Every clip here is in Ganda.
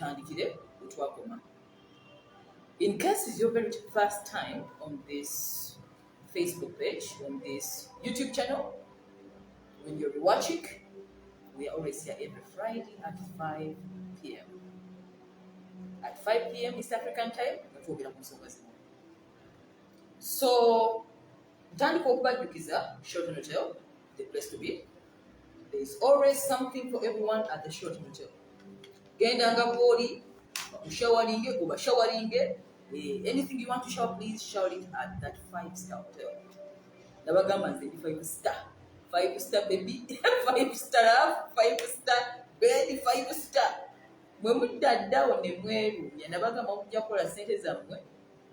tutandikire wetwakoma. In case it's your very first time on this Facebook page, on this YouTube channel, when you're watching, we are always here every Friday at 5 p.m. At 5 p.m. East African time, so tutandika okubajjukiza Sheraton Hotel, the place to be. There is always something for everyone at the Sheraton Hotel. Genda nga bw'oli ushawaringe oba shawaringe, anything you want to shower, please shower it at that 5-star hotel. Nabagamba nze ndi 5-star. 5-star baby, 5-star love, 5-star bed, 5-star. Mwe muddaddawo ne mwerunya nabagamba mujja kukola ssente zammwe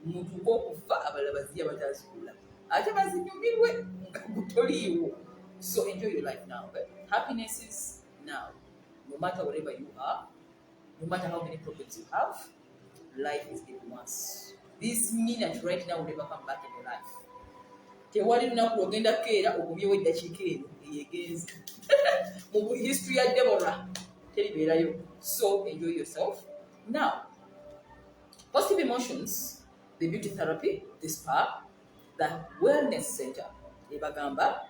mutuuke okufa abalala baziya batazikula. Ate bazinyumirwe nga gutoliiwo. So enjoy your life now. Okay? Happiness is now. No matter wherever you are, no matter how many problems you have, life is given once. This minute right now will never come back in your life. Tewali lunaku lwogenda keera ogumyewo eddakiika eno eyegenzi. Mu history ya Deborah teribeerayo. So enjoy yourself. Now, positive emotions, the beauty therapy, the spa, the wellness center, ebagamba,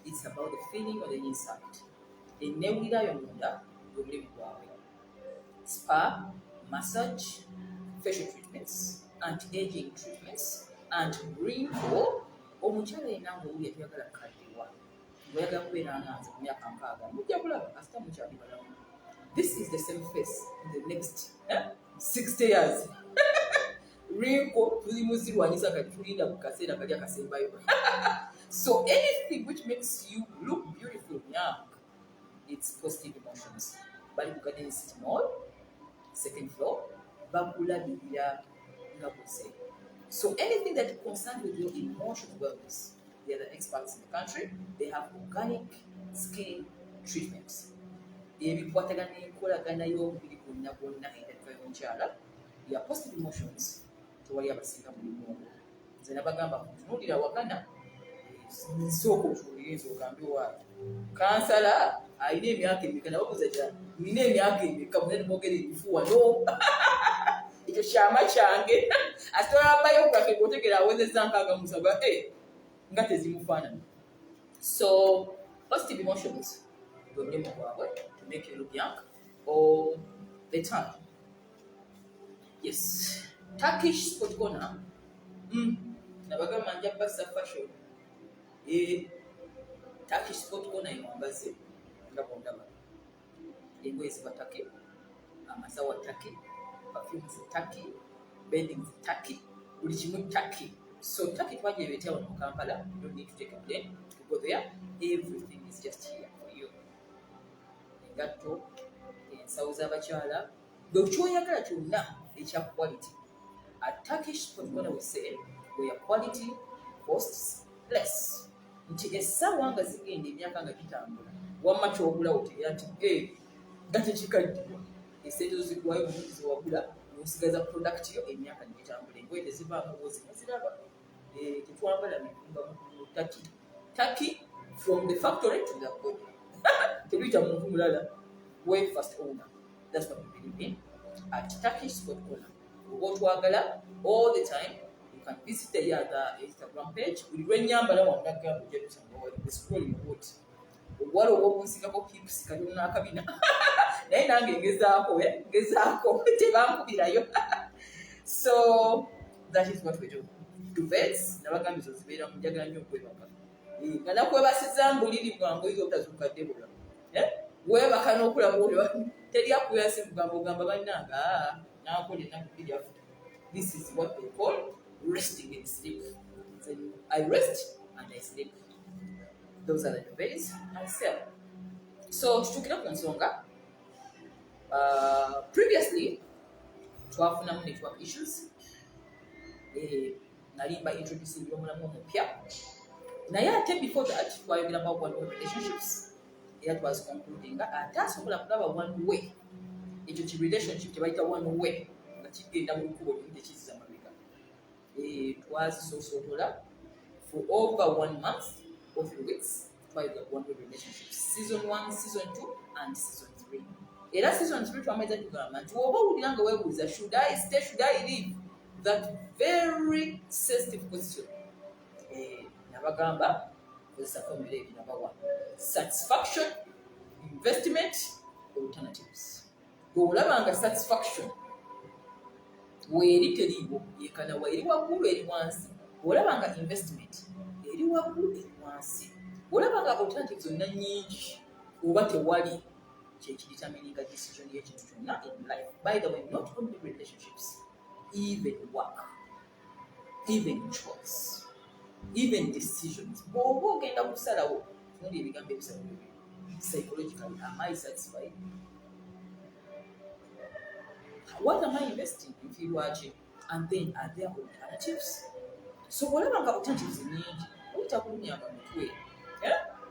it's about the feeling on the inside. Enewulirayo munda y'omulimu gwawe. Spa, massage, facial treatments, anti-aging treatments, and wrinkle. Omukyala yenna ng'owulira toyagala kukaddiwa, ng'oyagala kubeera nganze ku myaka 60, mujja kulaba kasita mukyali balamu. This is the same face in the next 60 years. Wrinkle tulimuzirwanyisa kati tulinda ku kaseera kali akasembayo. So anything which makes you look beautiful young, it's positive emotions. Bali ku Garden City Mall, 2nd floor, bakulabirira nga bw'ose. So anything that concerns with your emotional wellness, they are the experts in the country. They have organic skin treatments. Ebikwatagana n'enkolagana y'omubiri gwonna gwonna endabika y'omukyala, ya positive emotions, tewali abasinga mu limongo. Nze nabagamba kutunuulira wakana, nsooka otuuliriza ogambe waayo. Kansala alina emyaka emeka, nababuuza gyali, nina emyaka emeka, mwe nimwogera ebifuwa no. Ekyo kyama kyange. Ate olwabayo bwaffe bw'otegera awezezza nkaaga musaba, nga tezimufaanana. So positive emotions, gwe mulimu gwabwe, to make you look young all the time. Yes. Turkish sport corner. Nabagamba nja bassa fashion. Turkish sport corner emwambaze nga bondaba. Engoye ziba Turkey, amasawa Turkey, perfumes Turkey, beddings Turkey, buli kimu Turkey. So Turkey twagireetera wano mu Kampala. You don't need to take a plane to go there. Everything is just here for you. Engatto, ensawo z'abakyala, bwe kyoyagala kyonna ekya quality. At Turkish sport corner we say where quality costs less. Nti essaawa nga zigenda emyaka nga gitambula, wamma ky'ogula otegera nti nga tekikaddiwa. Essente zo zigwayo omuntu zewagula n'osigaza product yo emyaka negitambula. Engoye tezivaamu bwozi muziraba. Tetwambala mikumba mu Turkey. Turkey from the factory to the body. Tebiyita muntu mulala. We first owner. That's what we believe in. At Turkish sport corner. Oba otwagala all the time, you can visit the Instagram page. Buli lwennyambala wandagamba ojja tusanga wali scrolling out. Waliwo obunsigako hips kati n'akabina. Naye nange ngezaako tebankubirayo. So that is what we do. Duvets nabagamba ezo zibeera mu njagala nnyo okwebaka. Nga nakwebasiza mbuliri bwangu oyiga obutazuuka Deborah. Weebaka n'okulaba oli teri akuyase mugamba ogamba bannanga nakola ennaku bbiri afuta. This is what they call resting and sleep. So I rest and I sleep. Those are the ways I sell. So tutukira ku nsonga. Previously, twafunamu network issues. Nalimba introducing omulamu omupya. Naye ate before that, twayogera about one-way relationships. That was concluding that atasobola kulaba one way. Ekyo ki relationship tebayita one way. Nga kigenda mu kkubo limu tekizza mabega. Twazisoosootola for over 1 month or 3 weeks. Twayogera one-way relationships. Season 1, Season 2, and Season 3. Era season 3 twamaiza tugamba nti oba owulira nga weebuuza should I stay, should I leave, that very sensitive question, nabagamba kozesa formula ebi nabawa: satisfaction, investment, alternatives. Bw'olaba nga satisfaction weeri teriiwo, yekana wa eri waggulu eri wansi. Bw'olaba nga investment eri waggulu eri wansi. Bw'olaba nga alternatives zonna nnyingi oba tewali, kyekidetermininga decision y'ekintu kyonna in life. By the way, not only relationships, even work, even choice, even decisions. Bw'oba ogenda kusalawo, tunuulira ebigambo ebisalawo bibiri. Psychologically, am I satisfied? What am I investing in Fiwaji? And then are there alternatives? So whatever alternatives in need, what are we going to do?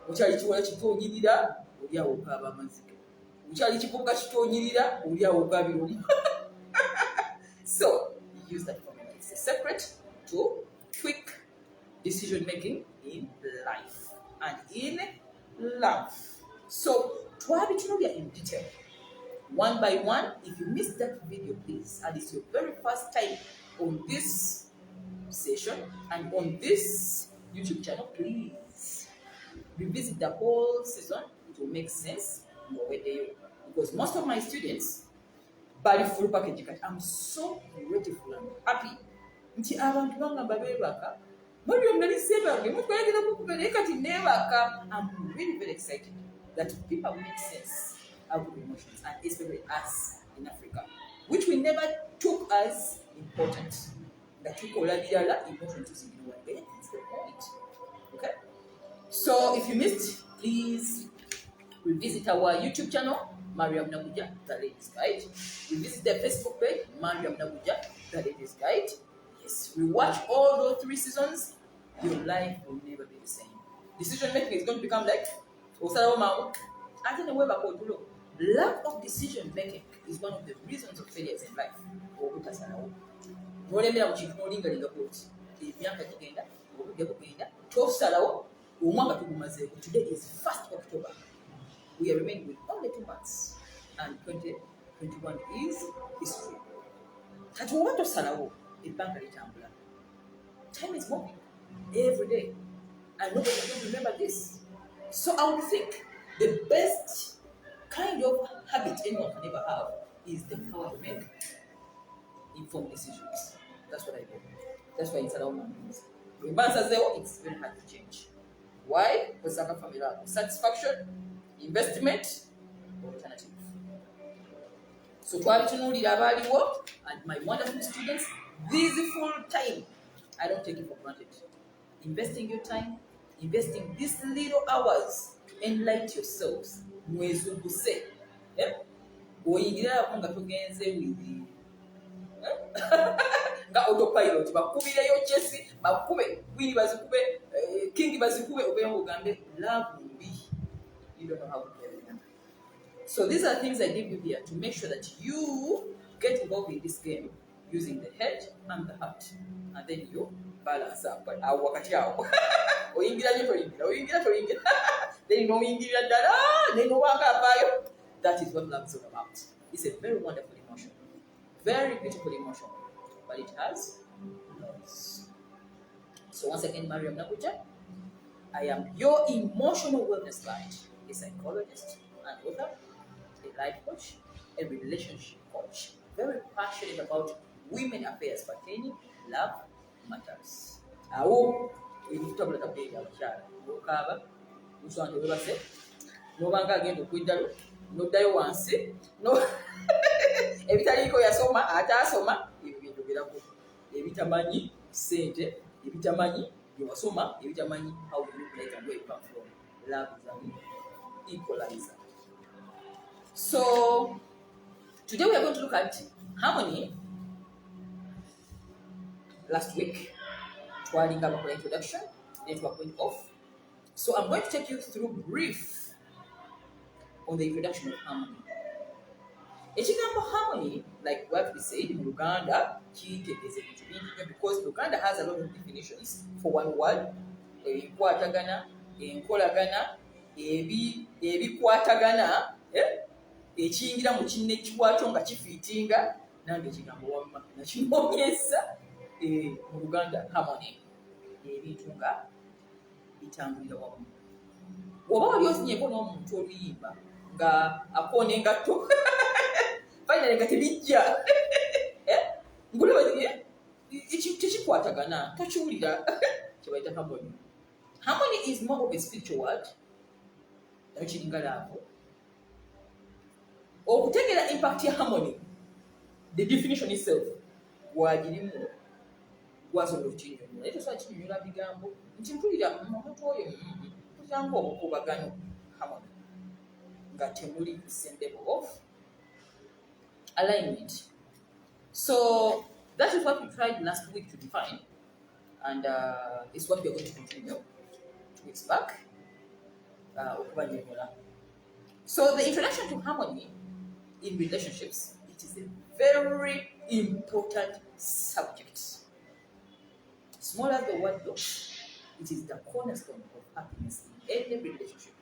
Which are you chitonyirira uli awokaba amazike. Which are chipuka chitonyirira uli awokabiro. So use that formula. It's a secret to quick decision making in life and in love. So twabitunoya in detail. One by one. If you missed that video, please, and it's your very first time on this session and on this YouTube channel, please revisit the whole season. It will make sense because most of my students buy full package. I'm so grateful and happy. I'm really very excited that people make sense of emotions, and especially us in Africa, which we never took as important. That we call emotions in one way. That's the point. Okay? So if you missed, please revisit our YouTube channel, Mariam Nabuja, the Ladies Guide. Revisit the Facebook page, Mariam Nabuja, the Ladies Guide. Yes, we watch all those 3 seasons. Your life will never be the same. Decision making is going to become like lack of decision making is one of the reasons of failures in life. Today is 1st October. We are remaining with only 2 months, and 2021 is history. Time is moving every day, and nobody will remember this. So I would think the best kind of habit anyone can ever have is the power to make informed decisions. That's what I do. That's why it's around means. When answers there, it's very hard to change. Why? Because I'm familiar with satisfaction, investment, alternative. So to have to know the work and my wonderful students, this full time, I don't take it for granted. Investing your time, investing these little hours to enlighten yourselves. Mwezunguse. Oyingira nga tugenze with nga autopilot bakubireyo chesi bakube wili bazikube king bazikube obengo gambe love mbi. You don't know how to play them. So these are things I give you here to make sure that you get involved in this game using the head and the heart, and then you balance up. But wakati yao oyingira toyingira then you know oyingira dada then you wanga apayo. That is what love is all about. It's a very wonderful emotion, very beautiful emotion, but it has loss. So once again, Mariam Nabuja, I am your emotional wellness guide, a psychologist, an author, a life coach, a relationship coach, very passionate about women affairs pertaining love matters. Awo ebittabula tabiri abakyala okaba muswanje webase nobanga agenda okwiddalo noddayo wansi no ebitaliko yasoma ataasoma ebyo byenjogerako ebitamanyi sente ebitamanyi byewasoma ebitamanyi how you look like and where you come from. Love is an equalizer. So today we are going to look at harmony. Last week twalinga abakola introduction then we're going off. So I'm going to take you through brief on the introduction of harmony. Ekigambo harmony, like what we said in Uganda, because Uganda has a lot of definitions for one word. Ebikwatagana, enkolagana, ebikwatagana, ekiyingira mu kinne kikwakyo nga kifiitinga nange ekigambo wamma nakinoonyesa mu Luganda harmony ebintu nga bitambulira wamu. Oba wali osinyeeko n'omuntu oluyimba nga akoona engatto finally nga tebijja ngulaba tekikwatagana tokiwulira kyebayita harmony. Harmony is more of a spiritual word nayo kiringa laavu. Okutegeera impact ya harmony, the definition itself wagirimu gwasobola okukinyonyola naye tosobola kinyonyola bigambo nti mpulira omuntu oyo kutanga obukubagano harmony nga temuli the same level of alignment. So that is what we tried last week to define, and it's what we are going to continue 2 weeks back. So the introduction to harmony in relationships, it is a very important subject. Small as the word looks, it is the cornerstone of happiness in any relationship,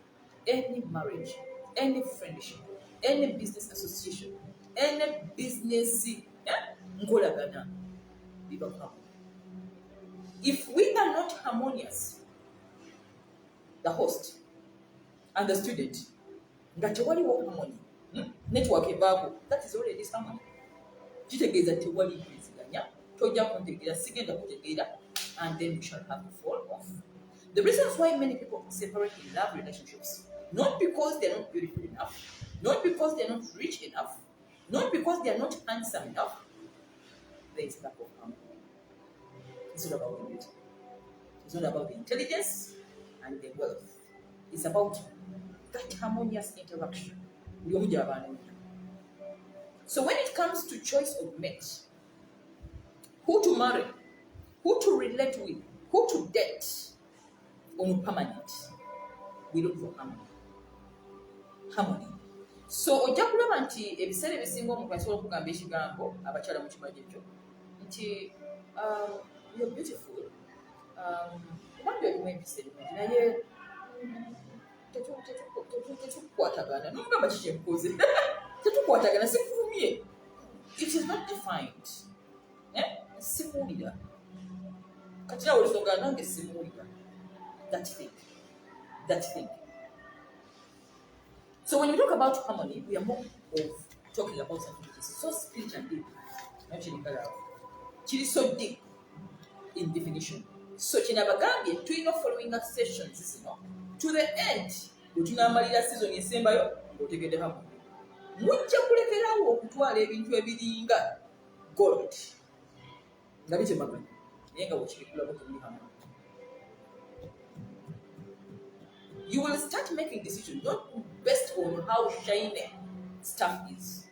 any marriage, any friendship, any business association, any business ngolagana. If we are not harmonious, the host and the student, that harmony, network evago, that is already disharmony. Kitegeeza tewali kweziganya, tojja kuntegeera, sigenda kutegeera, and then you shall have to fall off. The reasons why many people separate in love relationships, not because they are not beautiful enough, not because they are not rich enough, not because they are not handsome enough, there is lack of harmony. It's not about the beauty. It's not about the intelligence and the wealth. It's about that harmonious interaction. So when it comes to choice of mate, who to marry, who to relate with, who to date on permanent, we look for harmony. Harmony. So ojja kulaba nti ebiseera ebisinga omuntu asobola okugamba ekigambo abakyala mu kibaji ekyo nti you're beautiful, kubanga olimu empisa ennungi naye tetukwatagana nomugamba kiki enkoze tetukwatagana sikuvumye, it is not defined. Simuwulira kati nawe olisonga nange simuwulira that thing. So when we talk about harmony, we are more of talking about something which is so spiritual and deep. It is so deep in definition. So kinabagambye tulina following up sessions zino to the end wetunamalira season esembayo otegedde harmony. Mujja kulekerawo okutwala ebintu ebiringa gold nga bitemagana naye nga bwekirikulako tuli harmony. You will start making decisions not based on how shiny stuff is,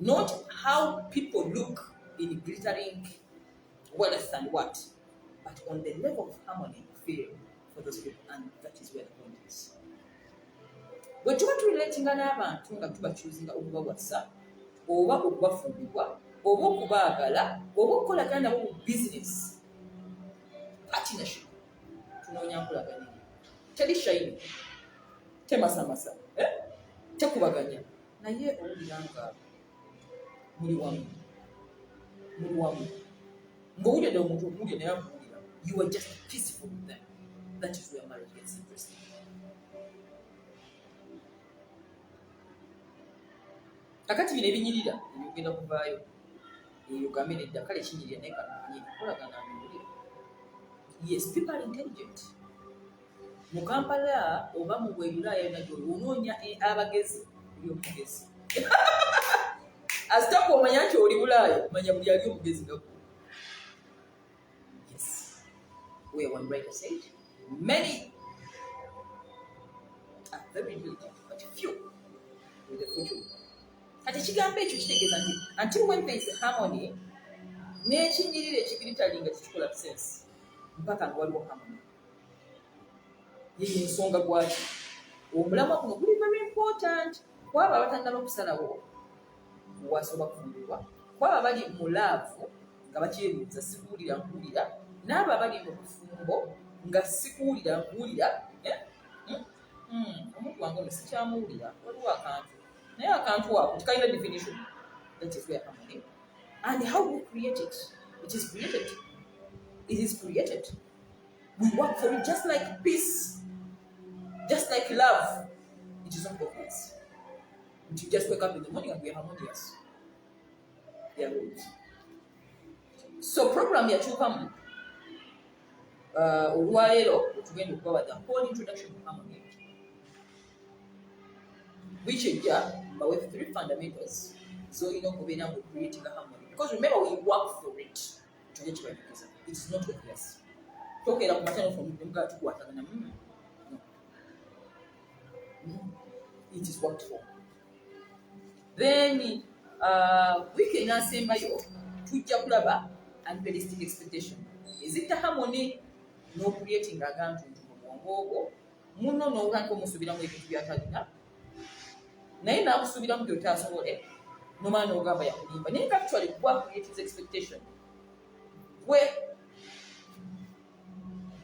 not how people look in glittering wealth and what, but on the level of harmony you feel for those people, and that is where the point is. Bwe tuba tulilatinga n'abantu nga tubakyuzinga okuba Watsapp, oba okubafumbirwa, oba okubaagala, oba okukolagana nabo mu business, partnership, tunoonya nkolagana. Teri shine, temasamasa, tekubaganya, naye owulira nga muli wamu. Ng'owulira omuntu okuwulira naye akuwulira, you are just peaceful with them. That is where marriage gets interesting. Kakati bino ebinyirira ebyogenda kuvaayo eyo gambe nedda kale kinyirira naye kananye kolagana amulira. Yes, people are intelligent. Mu Kampala oba mu Bwerulayira nagyo onoonya abagezi buli omugezi. Asitako omanya nti oli Bulaaya, manya buli ali omugezi nga gwe. Yes. Where one writer said, many are very intelligent, but few with the fortune. Kati ekigambo ekyo kitegeeza nti until when there is harmony, n'ekinyirira ekigiritalinga tekikola sense mpaka nga waliwo harmony. Yeye ensonga gwaki omulamwa guno guli very important kwaba abatandala okusalawo wasoba kufumbirwa, kwaba bali mu laavu nga bakyebuuza sikuwulira nkuwulira, n'abo abali mu bufumbo nga sikuwulira nkuwulira. Omuntu wange ono sikyamuwulira, waliwo akantu Naye akantu ako tekalina definition. That is where harmony. And how we create it. It is created. It is created. We work for it just like peace, just like love. It is not obvious. You just wake up in the morning and we are harmonious. They are rules. So program yakyukamu olwaleero tugenda okubawa the whole introduction to harmony, which ejja bawe 3 fundamentals z'olina okubeera ngu creating a harmony, because remember we work for it. Tujja kibategeeza it is not obvious. Tokeera ku matano from mugaa tukwatagana no. It is worked for. Then weekend nasembayo tujja kulaba unrealistic expectation. Is it a harmony? No creating agantu mu bwongo obwo muno n'olwako musubiramu ebintu byatalina naye n'akusubiramu byotasobole nomala n'ogamba yakulimba naye actually gwa create his expectation gwe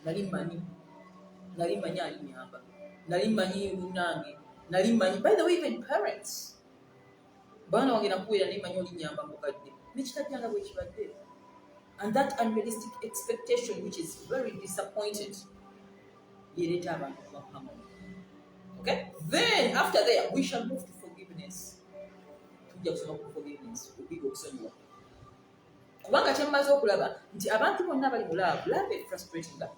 nali manyi alinyamba, nali manyi munange, nali manyi, by the way, even parents baana wange nakuwera nali manyi olinyamba mukadde nekitajjanga bwe kibadde. And that unrealistic expectation, which is very disappointed, yereta abantu harmony. Okay? Then after there, we shall move to forgiveness. Tujja kusoma ku forgiveness, okuyiga okusonyiwa. Kubanga kyemmaze okulaba nti abantu bonna bali mu love frustratinga.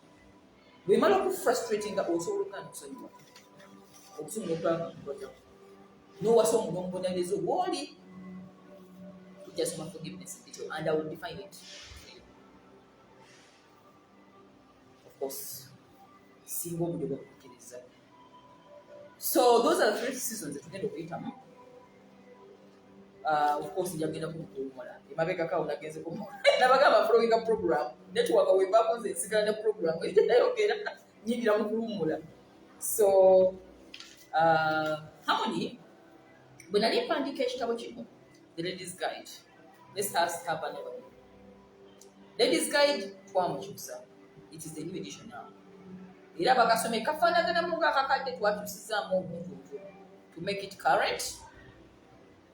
Bwemala okufrustratinga osobola okukana okusonyiwa. Okusonyiwa okulaba n'owasa omugongonereza gw'oli. Tujja kusoma forgiveness in detail, and I will define it. Of course, single budogo kukiriza. So those are the 3 seasons that tugenda okuyitamu. Of course njagenda kumukuumula emabega kawo nagenze kumukuumula nabagamba following program network webako nze nsigala ne program etayogera nyingira mu kuwummula. So harmony bwe nali mpandiika ekitabo kino the ladies guide, let's have another ladies guide twamukyusa. It is the new edition now. Era bakasome kafaanagana mu ng'akakadde twakyusizaamu obuntu to make it current,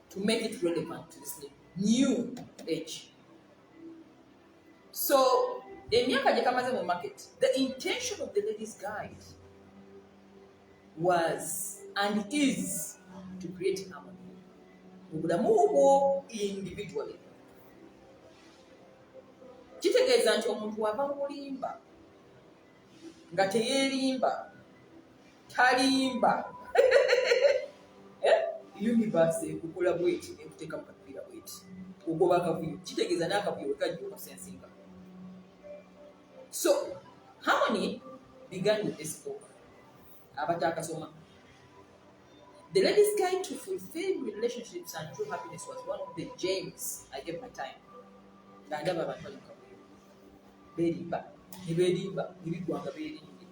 to make it relevant to this new age. So emyaka gye kamaze mu market, the intention of the ladies guide was and is to create harmony mu bulamu obwo individually. Kitegeeza nti omuntu wava mu bulimba nga teyeerimba talimba universe ekukola bweti ekuteeka mu kapiira bweti ogoba akavuyo, kitegeeza n'akavuyo wekajja okasensinga. So harmony began with this book. Abatakasoma, The Ladies Guide to Fulfilling Relationships and True Happiness was one of the gems I gave my time. Ndaba abantu bali mukavuyo beerimba nebigwanga beerimbye.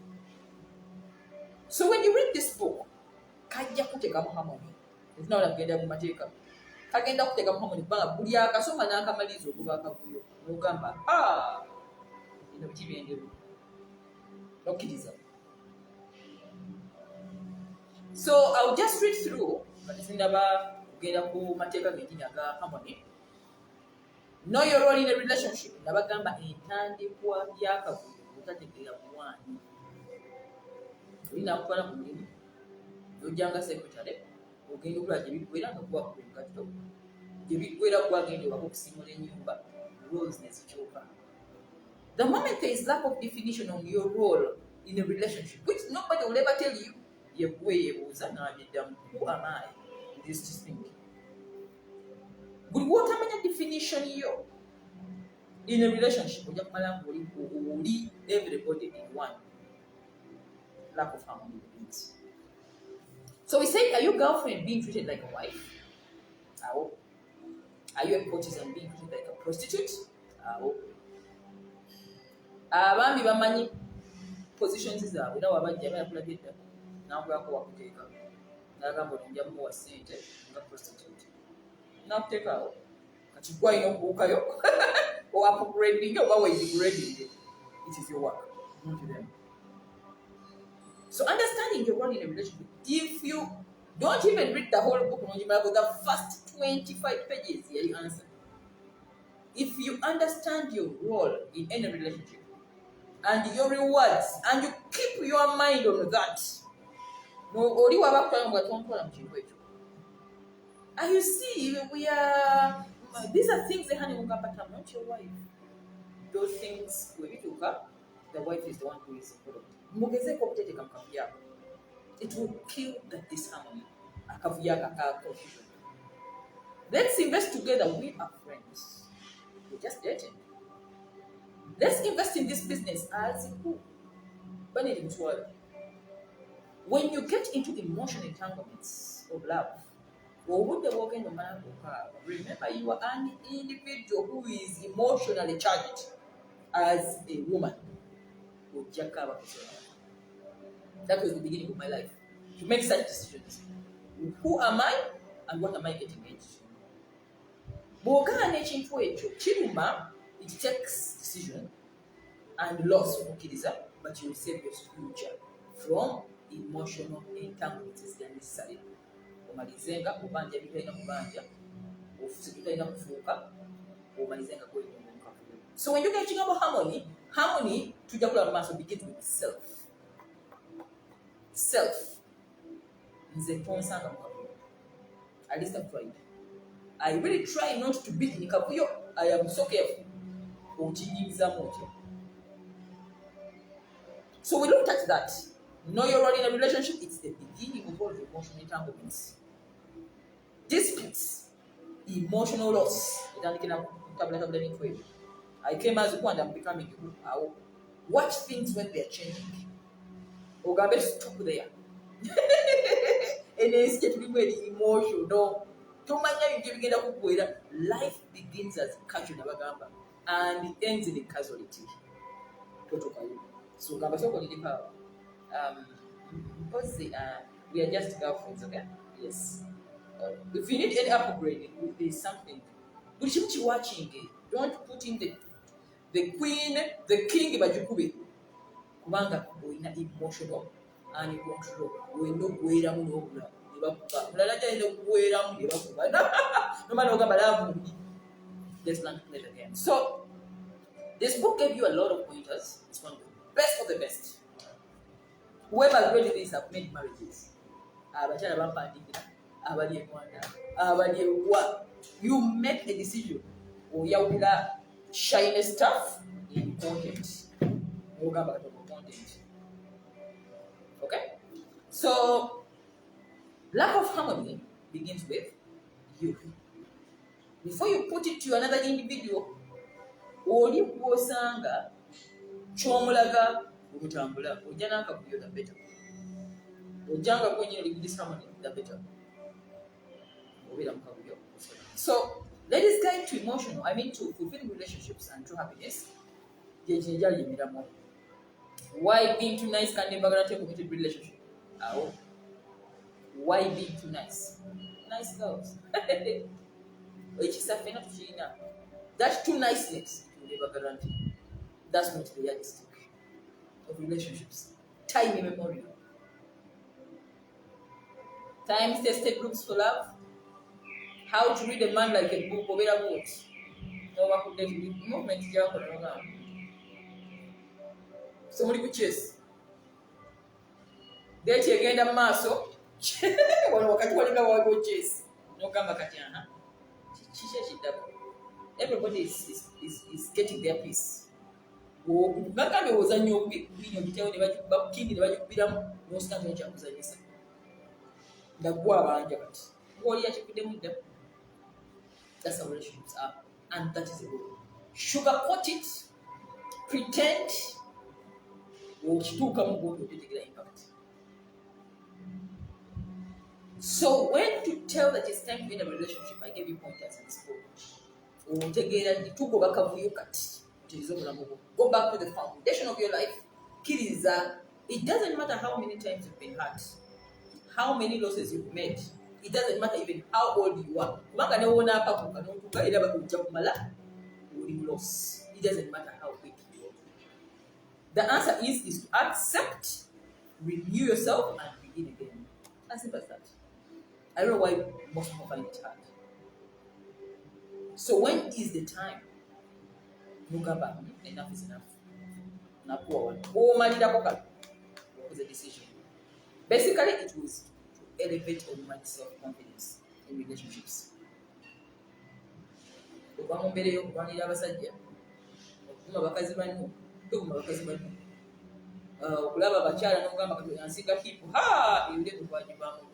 So when you read this book, kajja kuteekamu harmony. Tunawula kugenda mu mateeka kagenda kuteekamu harmony kubanga buli akasoma n'akamaliriza okuba akavuyo n'ogamba bino bikibyenderu nokkiriza. So I'll just read through kati sindaba kugenda ku mateeka gennyini aga harmony. Know your role in a relationship. Nabagamba entandikwa y'akavuyo otategeera muwani. Olina kutwala ku mulimu n'ojjanga secretary ogenda okulaba gye biggwera nga kuba ku engatto gye biggwera gwagenda ewaka okusiimula ennyumba roles ne zikyuka. The moment there is lack of definition on your role in a relationship, which nobody will ever tell you, yeggwe yeebuuza n'abiddamu, who am I in this thing? Buli w'otamanya definition yo in a relationship ojja kumala oli everybody in one. Lack of harmony begins. So we say, are you girlfriend being treated like a wife? Are you a courtesan being treated like a prostitute? Abambi bamanyi positions zaabwe era wabajja bayakulabye dda n'akulako wakuteeka n'agamba oti nja muwa ssente nga prostitute n'akuteekaawo kati gwe alina okubuukayo oupgrading oba weigrading. It is your work, not them. So understanding your role in a relationship, if you Don't even read the whole book. The first 25 pages here you answer. If you understand your role in any relationship and your rewards, and you keep your mind on that, no, and you see, we are. These are things that honey but I'm not your wife. Those things we took up. The wife is the one who is important. It will kill the disharmony. Confusion. Let's invest together. We are friends. We're just dating. Let's invest in this business as who? But it is world. When you get into emotional entanglements of love, or would the walk in the man remember you are an individual who is emotionally charged as a woman. That was the beginning of my life. To make such decisions. Who am I and what am I getting into? It takes decision and loss for Kiriza, but you will save your future from emotional entanglements that are necessary. Omalizenga kubanja bitayina kubanja ofusi tutayina kufuuka omalizenga kweyonga mukafuyo. So when you get about harmony tujja kulaba maaso begins with self nze tonsanga mukafuyo. At least I've tried. I really try not to be in kafuyo. I am so careful. So we looked at that. Know your role in a relationship. It's the beginning of all the emotional entanglements. Disputes, emotional loss. I came as one and I'm becoming who. Watch things when they're changing. Ogabe stop there. And it's getting very emotional. Life begins as casual and it ends in a casualty. So because we are just girlfriends, okay? Yes. If you need any upgrading, there's something. We should be watching it. Don't put in the queen, the king, but you could be. Kubanga boina emotional and control. We know where I'm going. No matter what, let's learn to play the game. So, this book gave you a lot of pointers. It's one of the best of the best. Whoever read this have made marriages. You make a decision. Shiny stuff in content. Okay? So, lack of harmony begins with you. Before you put it to another individual, oli kwosanga chomulaga okutambula ojja n'akabuyo da better. Ojjanga kwenye disharmony da better. Obera mukabuyo. So, ladies guide to emotional, to fulfilling relationships and true happiness. Why being too nice can never take a committed relationship? Why being too nice? Nice girls. That too niceness will never guarantee. That's not the yardstick of relationships. Time immemorial. Time-tested groups for love. How to read a man like a book. Movement. Somebody could chase. Get you again the muscle. Chase. No come back. Everybody is getting their piece. That's how relationships are, and that is the goal. Sugarcoat it, pretend, or still come go to particular impact. So when to tell that it's time to be in a relationship, I gave you pointers in this book. Go back to the foundation of your life. It doesn't matter how many times you've been hurt, how many losses you've made. It doesn't matter even how old you are. It doesn't matter how big you are. The answer is to accept, renew yourself, and begin again. As simple as that. I don't know why most people find it hard. So when is the time? Enough is enough. Was a decision. Basically, it was to elevate a woman's self-confidence in relationships. Okulaba abakyala n'ogamba kati ansiga hipu ebire bwagibwamu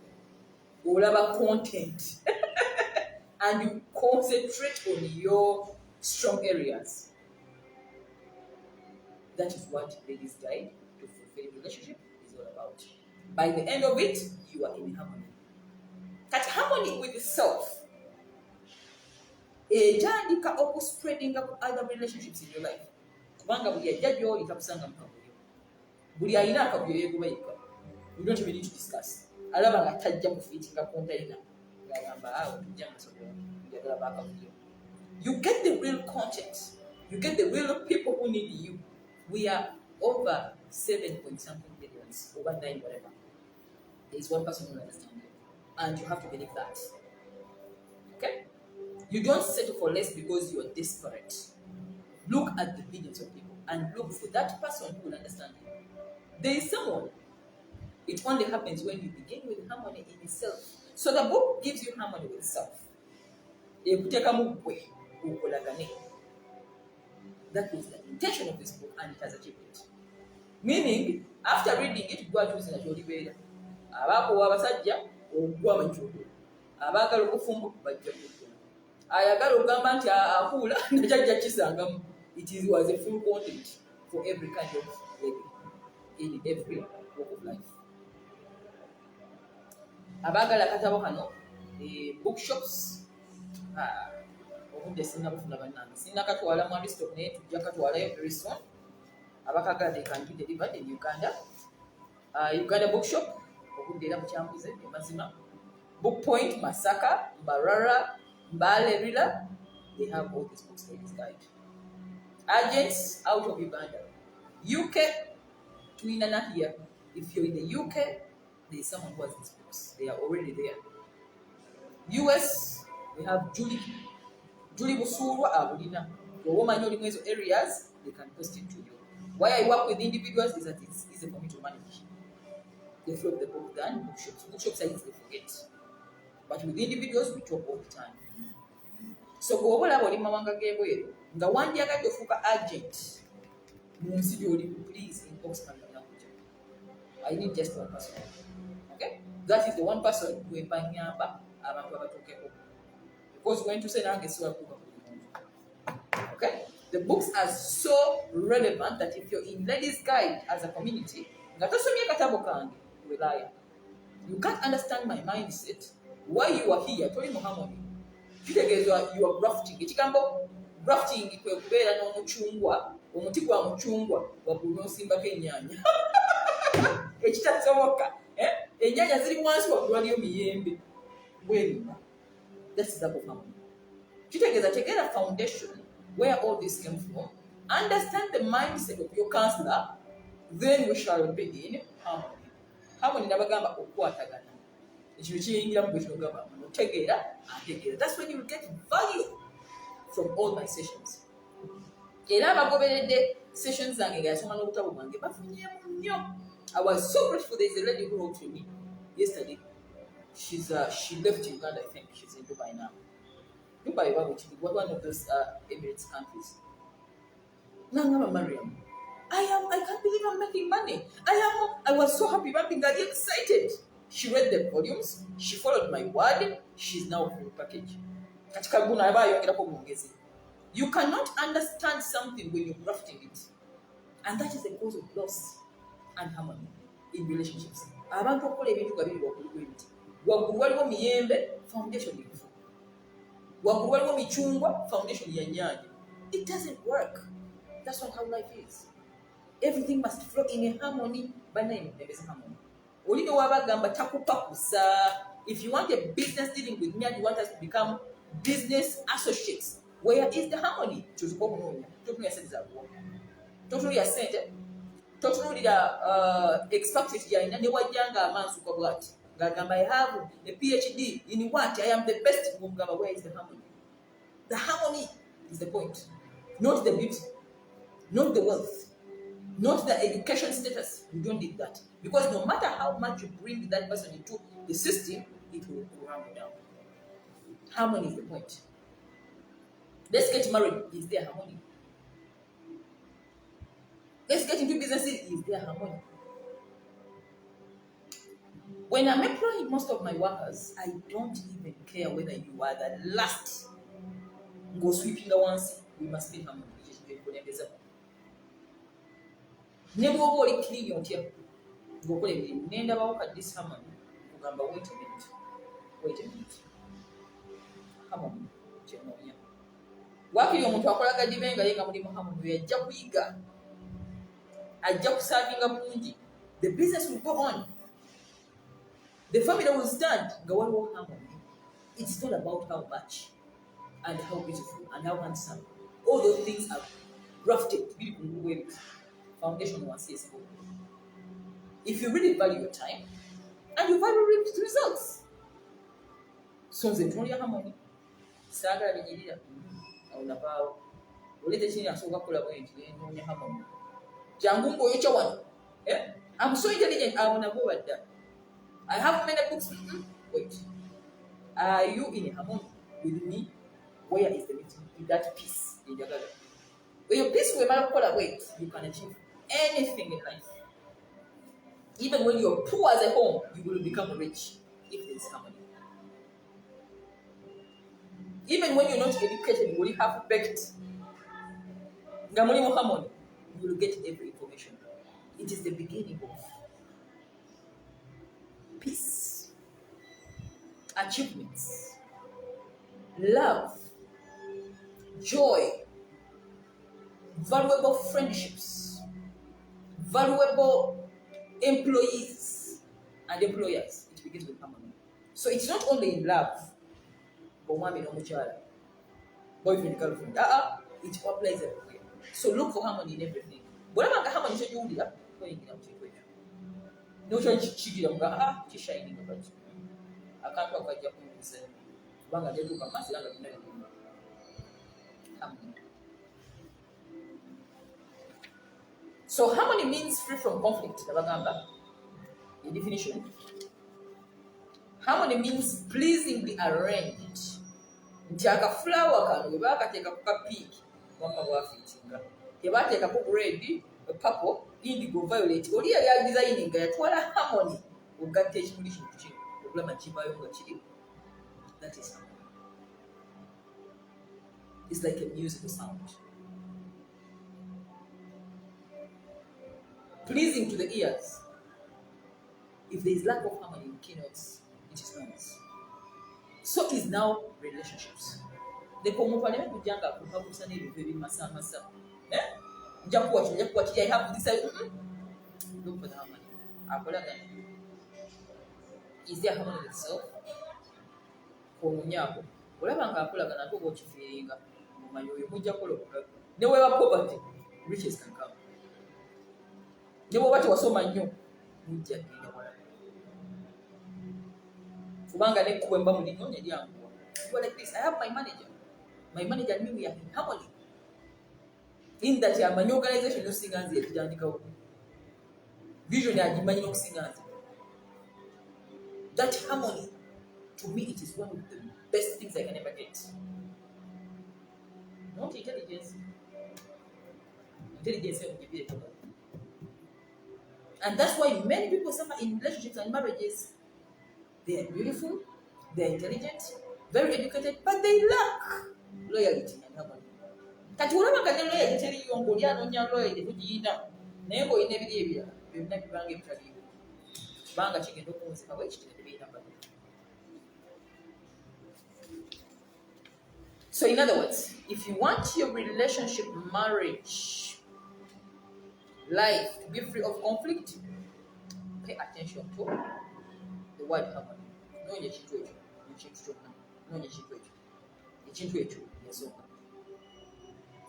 olaba content and you concentrate on your strong areas. That is what Ladies Guide to Fulfill Relationship is all about. By the end of it, you are in harmony. That harmony with yourself etandika okuspreading up other relationships in your life. Kubanga buli ajja gy'oli takusanga mu kavuyo. Buli alina akavuyo yeegoba yekka. We don't even need to discuss. Alaba nga tajja kufiitinga container. Ng'agamba awo tujja musobola njagala baakavuyo. You get the real context. You get the real people who need you. We are over 7-point-something billion, over 9 whatever. There is one person who will understand you. And you have to believe that. Okay? You don't settle for less because you are desperate. Look at the billions of people and look for that person who will understand you. There is someone. It only happens when you begin with harmony in yourself. So the book gives you harmony with self. That is the intention of this book, and it has achieved it. Meaning, after reading it, go choosing a jolly way. Abako abasajja ogwa amanchudu. Abagala okufumbu bajja kujja. Ayagala ogamba nti akula najja kisangamu. It was a full content for every kind of lady in every walk of life. Abagala katabo kano bookshops obudde sinna bufuna bannange sinna katwala mu stock naye tujja katwalayo very soon. Abakagala they can be delivered in Uganda. Uganda bookshop obudde era bukyambuze mazima. Book Point, Masaka, Mbarara, Mbale Rila, they have all these books. Ladies Guide. Agents out of Uganda, UK, Twinana here. If you're in the UK, there is someone who has these books. They are already there. US, we have Julie Busurwa Abudina. The woman in those areas, they can post it to you. Why I work with individuals is that it's easy for me to manage. They flow the book than bookshops. Bookshops I easily forget. But with individuals, we talk all the time. So go over about Mamanga Gabway. The one year I go for agent. Please inbox me. I need just one person. Okay? That is the one person who is buying Yamba. Because going to say okay? The books are so relevant that if you're in Ladies Guide as a community, you can't understand my mindset. Why you are here? Toli Muhammad. You are grafting. Ekigambo grafting kwe kubeera n'omucungwa, omuti gwa mucungwa waggulu n'osimba k'ennyanja. Ekitasoboka. Ennyanja ziri wansi waggulu waliyo miyembe. Bwenu. That's the book. Take a foundation where all this came from. Understand the mindset of your counselor. Then we shall begin harmony. Harmony nabagamba okwatagana. That's when you will get value from all my sessions. Sessions I was so grateful. There's a lady who wrote to me yesterday. She left Uganda, I think. She's in Dubai now. Dubai, one of those Emirates countries. Mariam, I can't believe I'm making money. I was so happy, I'm very excited. She read the volumes, she followed my word, she's now full package. You cannot understand something when you're grafting it. And that is the cause of loss and harmony in relationships. Foundation. Foundation. It doesn't work. That's not how life is. Everything must flow in a harmony, but there is harmony. If you want a business dealing with me and you want us to become business associates, where is the harmony? Totally ascended. Totally expected. I have a PhD in what? I am the best. Where is the harmony? The harmony is the point. Not the beauty. Not the wealth. Not the education status. You don't need that. Because no matter how much you bring that person into the system, it will crumble down. Harmony is the point. Let's get married. Is there harmony? Let's get into businesses. Is there harmony? When I'm employing most of my workers, I don't even care whether you are the last. Go sweeping the ones. We must be harmony. Never worry, clean your tear. Go put it in. Nenda about this harmony. Wait a minute. Wait a minute. Harmony. Wakiri omuntu akolaga dibenga yenga mulimu harmony yajja kuyiga. Ajja kusavinga bulungi. The business will go on. The family will stand. Go on harmony. It's not about how much and how beautiful and how handsome. All those things are grafted. Foundation one says. If you really value your time and you value results, so the only harmony. Saga Nigeria. About the chini asoka kula point no harmony. Jangungo yocha one. I'm so intelligent. I wanna go at that. I have many books. Wait. Are you in harmony with me? Where is the meeting? In that peace in your life. When your peace will not wait, you can achieve anything in life. Even when you're poor as a home, you will become rich if there is harmony. Even when you're not educated, you will have baked. Harmony, you will get every information. It is the beginning of peace, achievements, love, joy, valuable friendships, valuable employees and employers. It begins with harmony. So it's not only in love, but one no child, boyfriend, girlfriend. It applies everywhere. So look for harmony in everything. Whatever harmony you do, going in no change. Shining about I can't talk about Japanese. Banga de Luka Maslanga. So harmony means free from conflict. The definition. Harmony means pleasingly arranged. Ntiaka flower kano webaka teka kuka pink wamba wafitinga. Tebateka ku red, purple, indigo, violet. Oli ya designing yatwala harmony. Ugatte ekimuli kino kino. Okulama kibayo nga kiri. That is harmony. It's like a musical sound. Pleasing to the ears. If there is lack of harmony in keynotes, it is noise. So is now relationships. The Pomopane Kujanga who have Sunday baby Massa. Japuachi, I have decided. Look for the harmony. Is there harmony with itself? Komunyako. Whatever Kapula can go to Fianga. No way poverty. Riches can come. No what was so manu. Kubanga ne kuwemba mulino ne lyangu. Go like this. I have my manager. My manager and me, we are in harmony. In that ya manyo organization no singers yet jandika. Vision ya jimanyi no singers. That harmony, to me, it is one of the best things I can ever get. Not intelligence. Intelligence will give you a total. And that's why many people suffer in relationships and marriages. They are beautiful, they are intelligent, very educated, but they lack loyalty and harmony. Kati ulama kadelo ya jiteri yongo ya nonya loyalty kujina. Nengo ine bidebya, bibina bibange bitali. Banga chigendo kunzika wechitene bibina bado. So in other words, if you want your relationship, marriage, life to be free of conflict, pay attention to the word harmony.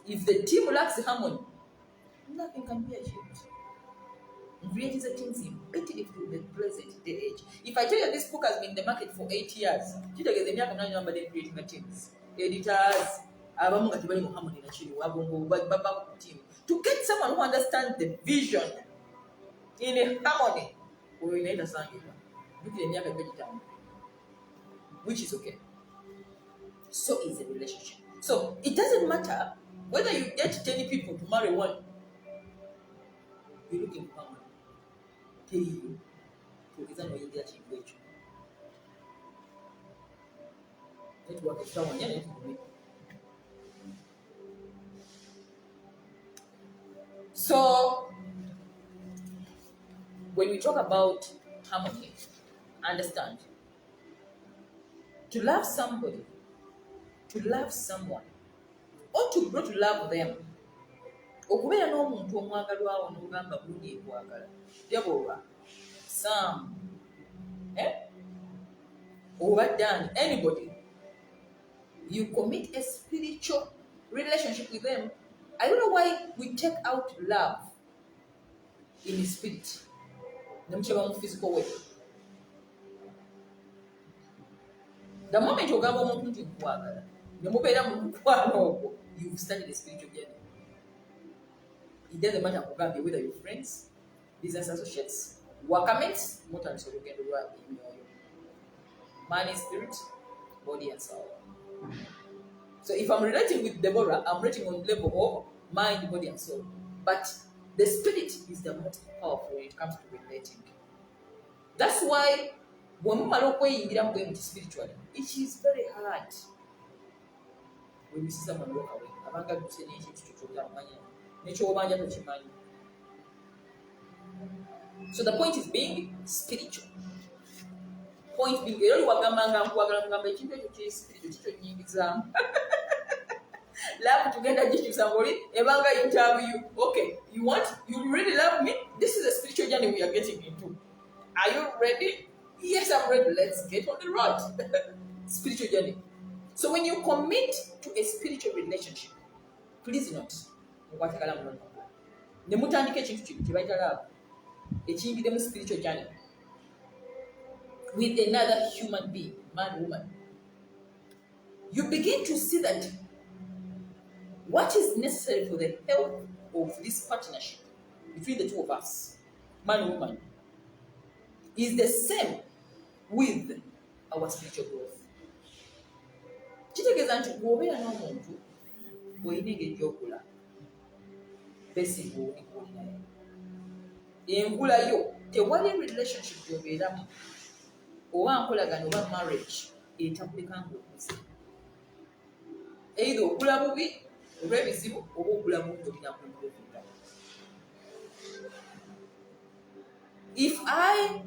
If the team lacks harmony, nothing can be achieved. Realize things imperative to the present day age. If I tell you this book has been in the market for 8 years, you get the myaka number they creating things. Editors, abamu nga tebali mu harmony na kiri wabongo baba ku team. To get someone who understands the vision in a harmony, we need a song. You can never get it down, which is okay. So is a relationship. So it doesn't matter whether you get 10 people to marry one. You're looking for harmony. Tell you to examine your English language. Network is someone you need to be. So when we talk about harmony, understand, to love somebody, to love someone, or to grow to love them, okubeera n'omuntu omwagalwawo n'ogamba bulungi ekwagala yaboba Sam oba Dan, anybody, you commit a spiritual relationship with them. I don't know why we take out love in the spirit. Nemukyeba mu physical way. The moment ogamba omuntu nti nkwagala ne mubeera mu mukwano ogwo, you've started a spiritual journey. It doesn't matter whether you're friends, business associates, workmates, mutandise olugendo lwa emyoyo. Mind, spirit, body and soul. So if I'm relating with Deborah, I'm relating on the level of mind, body and soul. But the spirit is the most powerful when it comes to relating. That's why when we spiritually, it is very hard when you see someone walk away. So the point is being spiritual. Point being, love together just to somebody, Evanga interview. Okay, you really love me? This is a spiritual journey we are getting into. Are you ready? Yes, I'm ready. Let's get on the road. Spiritual journey. So when you commit to a spiritual relationship, please not. A spiritual journey with another human being, man, woman. You begin to see that what is necessary for the health of this partnership between the two of us, man and woman, is the same with our spiritual growth. Kitegeeza nti bw'obeera n'omuntu bw'olina engeri gy'okula beesimba oli naye engula yo tewali relationship gy'obeeramu oba nkolagana oba marriage etakulekanga okuze either okula bubi olw'ebizibu oba okula bubi tolina kumproving. If I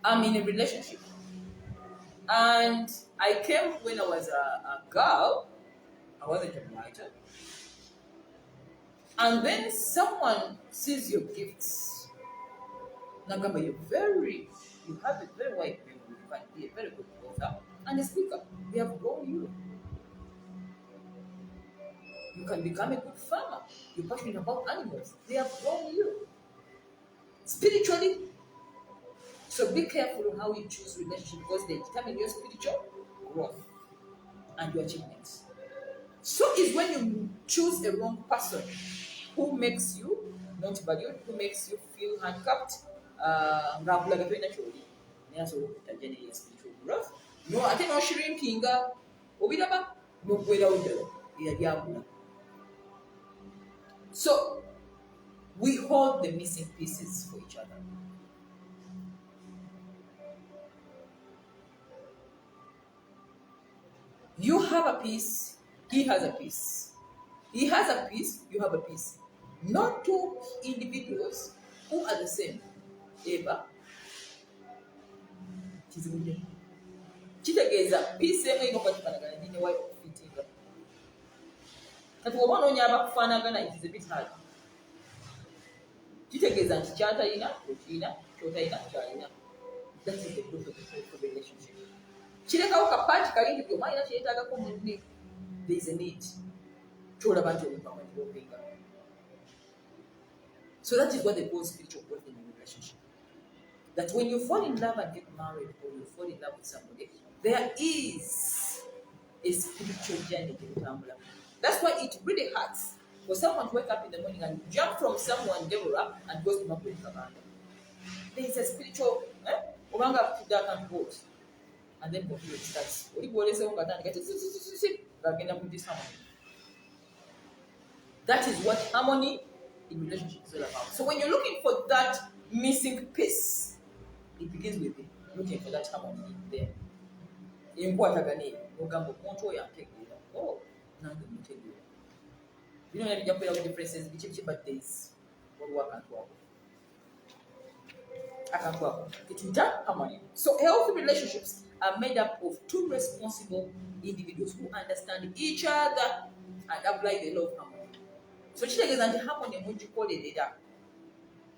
am in a relationship and I came when I was a girl, I wasn't a writer, and then someone sees your gifts, Nagamba, you have a very wide view, you can be a very good author and a speaker. They have grown you. You can become a good farmer. You're passionate about animals. They have grown you. Spiritually, so be careful on how you choose relationships because they determine your spiritual growth and your achievements. So is when you choose the wrong person who makes you not valued, who makes you feel handcuffed. Spiritual growth. No, I think no shrinking. So we hold the missing pieces for each other. You have a piece, he has a piece. He has a piece, you have a piece. Not two individuals who are the same. Eva. Kitegeeza piece emu ino kwatikanagana nine way of fitting. Kati oba onoonya abakufaanagana, it is a bit hard. Kitegeeza nti ky'atalina okirina, ky'otalina ky'alina. That is the proof of the relationship. Kirekawo kapaati kali nti omanyi kyetaagako munne. There is a need. Ky'olaba nti oli mpamanyi. So that is what they call spiritual growth in a relationship. That when you fall in love and get married, or you fall in love with somebody, there is a spiritual journey to Tambula. That's why it really hurts for someone to wake up in the morning and jump from someone, Deborah, and goes to Makwin Kabanda. There is a spiritual, Obanga to that and boat. And then it starts. That is what harmony in relationship is all about. So when you're looking for that missing piece, it begins with looking for that harmony there. In what agani, Ogambo, control and take it. Oh, now you take it. You don't have to differences between but days. What work and work. I can work. It will that harmony. So healthy relationships are made up of two responsible individuals who understand each other and apply the law of harmony. So kitegeeza nti harmony mugikolerera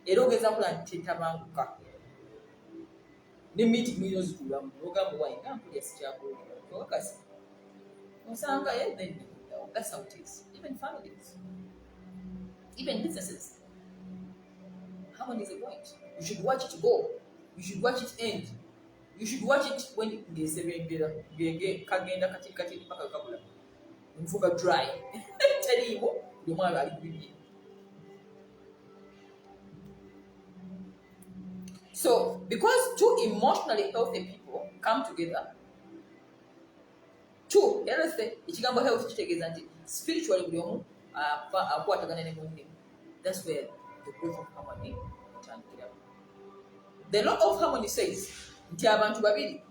era ogeza kula nti tetabanguka ne meeting mino zitulamu n'ogamba wayi nga mpulya sikyakuwulira okakasi osanga then that's how it is. Even families, even businesses, harmony is a point. You should watch it go, you should watch it end, you should watch it when ngesebyengera kagenda kati mpaka kabula nfuga dry teriimu buli mwana ali kubibye. So because two emotionally healthy people come together, two healthy, ekigambo health kitegeeza nti spiritually buli omu akwatagana ne munne. That's where the growth of harmony itandikira. The law of harmony says nti abantu babiri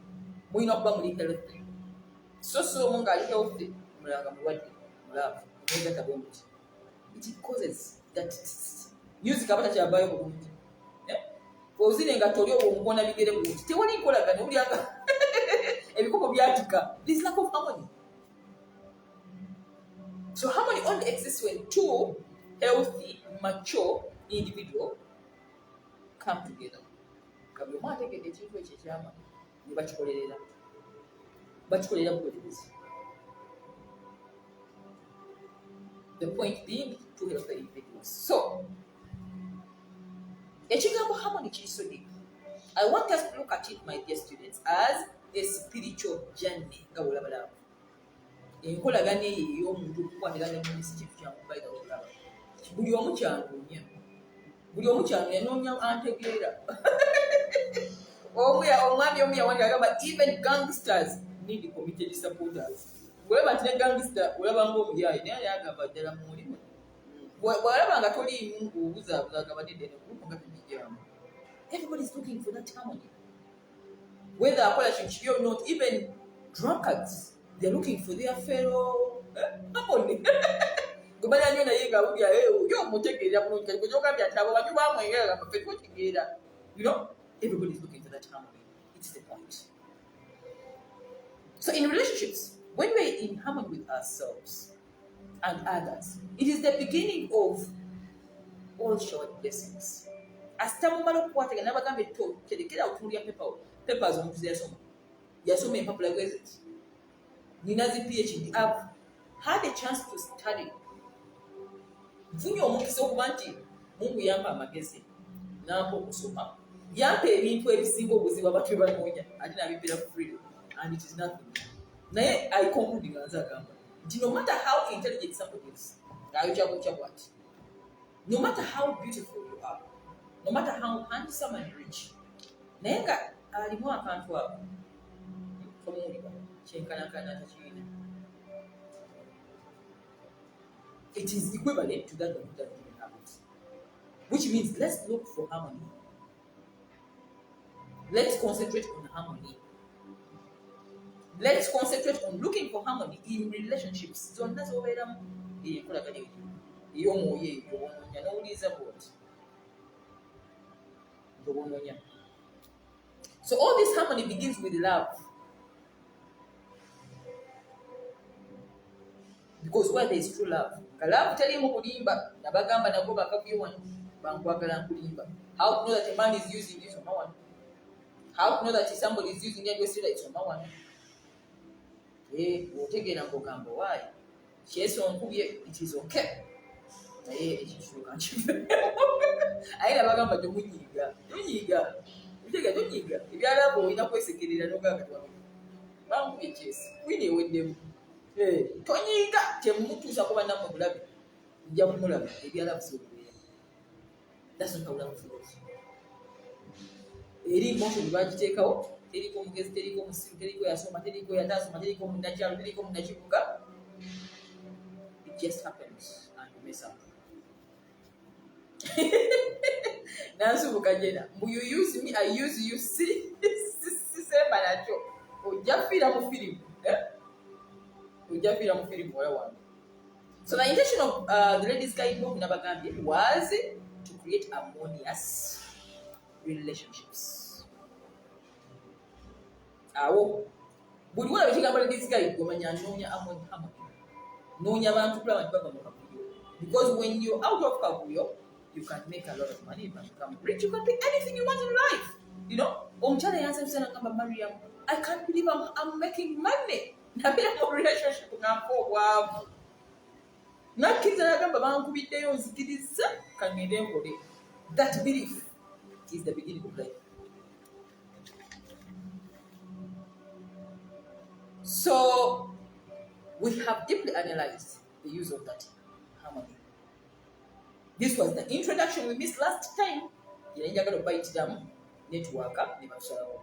mulina okuba muli healthy. So omu ngaali healthy mulanga mulwadde mulaavu negata bwe muti. It causes that music abata kyabayo bulungi. Ozire nga toli obwomukona bigere bulungi tewali nkolagana olyanga ebikopo byatika. This lack of harmony. So harmony only exists when two healthy, mature individuals come together. Kabuli mwana tegedde ekintu ekyo ekyama ne bakikolerera bukolebezi. The point being two healthy individuals. So ekigambo harmony kiri so deep. I want us to look at it, my dear students, as a spiritual journey. Enkolagana eyo ey'omuntu okukwatagana mu kintu kyamubaira okulaba. Buli omu kyanoonya. Noonya antegeera. Omwami omu yawandika agamba even gangsters need committed supporters. Bweba nti ne gangster olaba ng'omuyaayi naye yagamba ddala mulimu. Bw'alaba nga toliimu ng'obuzaabuza agamba nedde nekulupu nga tugijjamu. Everybody is looking for that harmony. Whether akola kintu kibi or not, even drunkards, they're looking for their fellow harmony. Gumanya nyo naye nga bubya yo mutegeera bulungi kali kujogambya ati abo banyu bamwengera nga ffe twekitegeera. You know, everybody is looking for that harmony. It's the point. So in relationships, when we're in harmony with ourselves and others, it is the beginning of all short blessings. Asitamumala okukwatagana n'abagamba etto terekera otunulya papers omuntu yasoma empapula gazeti. Nina zi PhD. I've had a chance to study. Nfunye omukisa okuba nti Mungu yampa amagezi n'ampa okusoma. Yampa ebintu ebisinga obuzibu abantu bwe banoonya ate n'abibeera freely, and it is nothing. Naye I conclude nga nze agamba nti no matter how intelligent somebody is, no matter how beautiful you are, no matter how handsome and rich, naye nga alimu akantu ako tomuwulira kyenkanakana takirina. It is equivalent to that of that human habit, which means let's look for harmony. Let's concentrate on harmony. Let's concentrate on looking for harmony in relationships. Zonna zobeeramu enkolagana ey'omwoyo eyo obonoonya n'owuliriza bw'oti obonoonya. So all this harmony begins with love. Because where there is true love, love teriimu kulimba. Nabagamba nabo bakavuyo wano bankwagala nkulimba. How to know that a man is using you? Someone. How to know that somebody is using you? Someone. Otegeera ng'ogamba why? Kyeso nkubye, it is okay. ekishuka aye nabagamba temunyiiga tonyiiga ebyalaba olina kwesekerera nogamba bankubye ekyesi wini eweddemu tonyiiga temutuusa kuba nammwe bulabe nja kumulaba ebyalaba sokubeera that's not how love flows eri emotion bagiteekawo teriko omugezi teriko omusiru teriko yasoma teriko yatasoma teriko omunnakyalo teriko omunnakibuga it just happens and you mess up nansubuka jena you use me I use you sisemba nakyo ojja fiira mu firimu wala wange. So the intention of the ladies guidebook nabagambye was to create harmonious relationships. Awo buli wala bikigambo ladies guide gomanya noonya harmony noonya abantu kulaba nti bava mu kabuyo, because when you're out of kabuyo you can make a lot of money, you can become rich, you can do anything you want in life, you know. Omukyala yansemsana ngamba Mariam, I can't believe I'm making money. Nabira mu relationship ng'ampa obwavu. Nakkiriza nagamba bankubiddeyo nzikiriza kangende nkole. That belief is the beginning of life. So we have deeply analyzed the use of that harmony. This was the introduction we missed last time. Njagala okubayitiramu networker ne basalawo.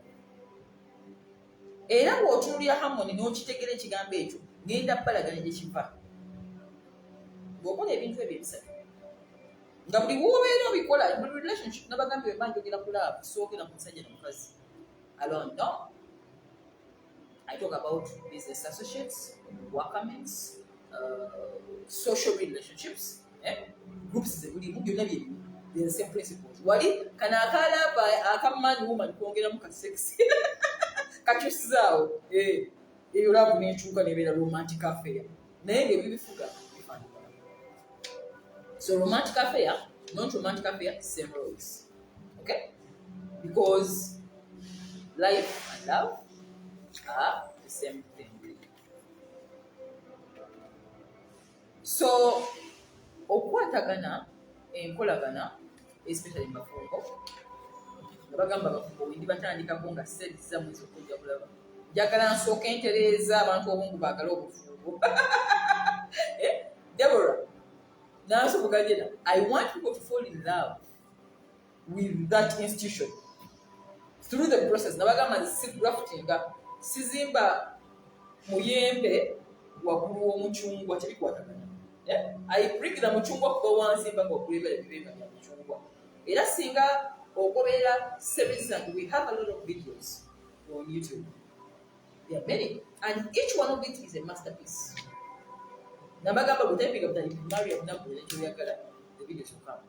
Era bw'otunuulira harmony n'okitegera ekigambo ekyo ngenda balagana gye kiva. Bw'okola ebintu ebyo ebisatu nga buli w'obeera obikola mu relationship n'abagambye bwe banjogera ku love soogera ku musajja n'omukazi alone. No. I talk about business associates, workmates, social relationships, groups ezibulimu byonna byebimu. The same principles. Wali kana akalaba akaman woman kwongeramu ka sex kakyusizaawo eyo love n'ekyuka nebeera romantic affair naye ng'ebibifuga bifaanagana. So romantic affair, not romantic affair, same roles. Okay? Because life and love are the same thing. So okwatagana enkolagana, especially mafumbo nabagamba bafumbo wendi batandikako nga sets zammwe ez'okujja kulaba njagala nsooka entereeza abantu obungu baagala obufumbo. Deborah nansoboka jena, I want people to fall in love with that institution through the process. Nabagamba nsi graftinga sizimba muyembe waggulu w'omucungwa tebikwatagana. I bring the muchungwa kuba wansi mpaka okuleba ebibemba bya muchungwa. Era singa ogoberera series, and we have a lot of videos on YouTube. There are many, and each one of it is a masterpiece. Nabagamba butayinga butali Mariam nampulira ekyo byagala, the videos will come.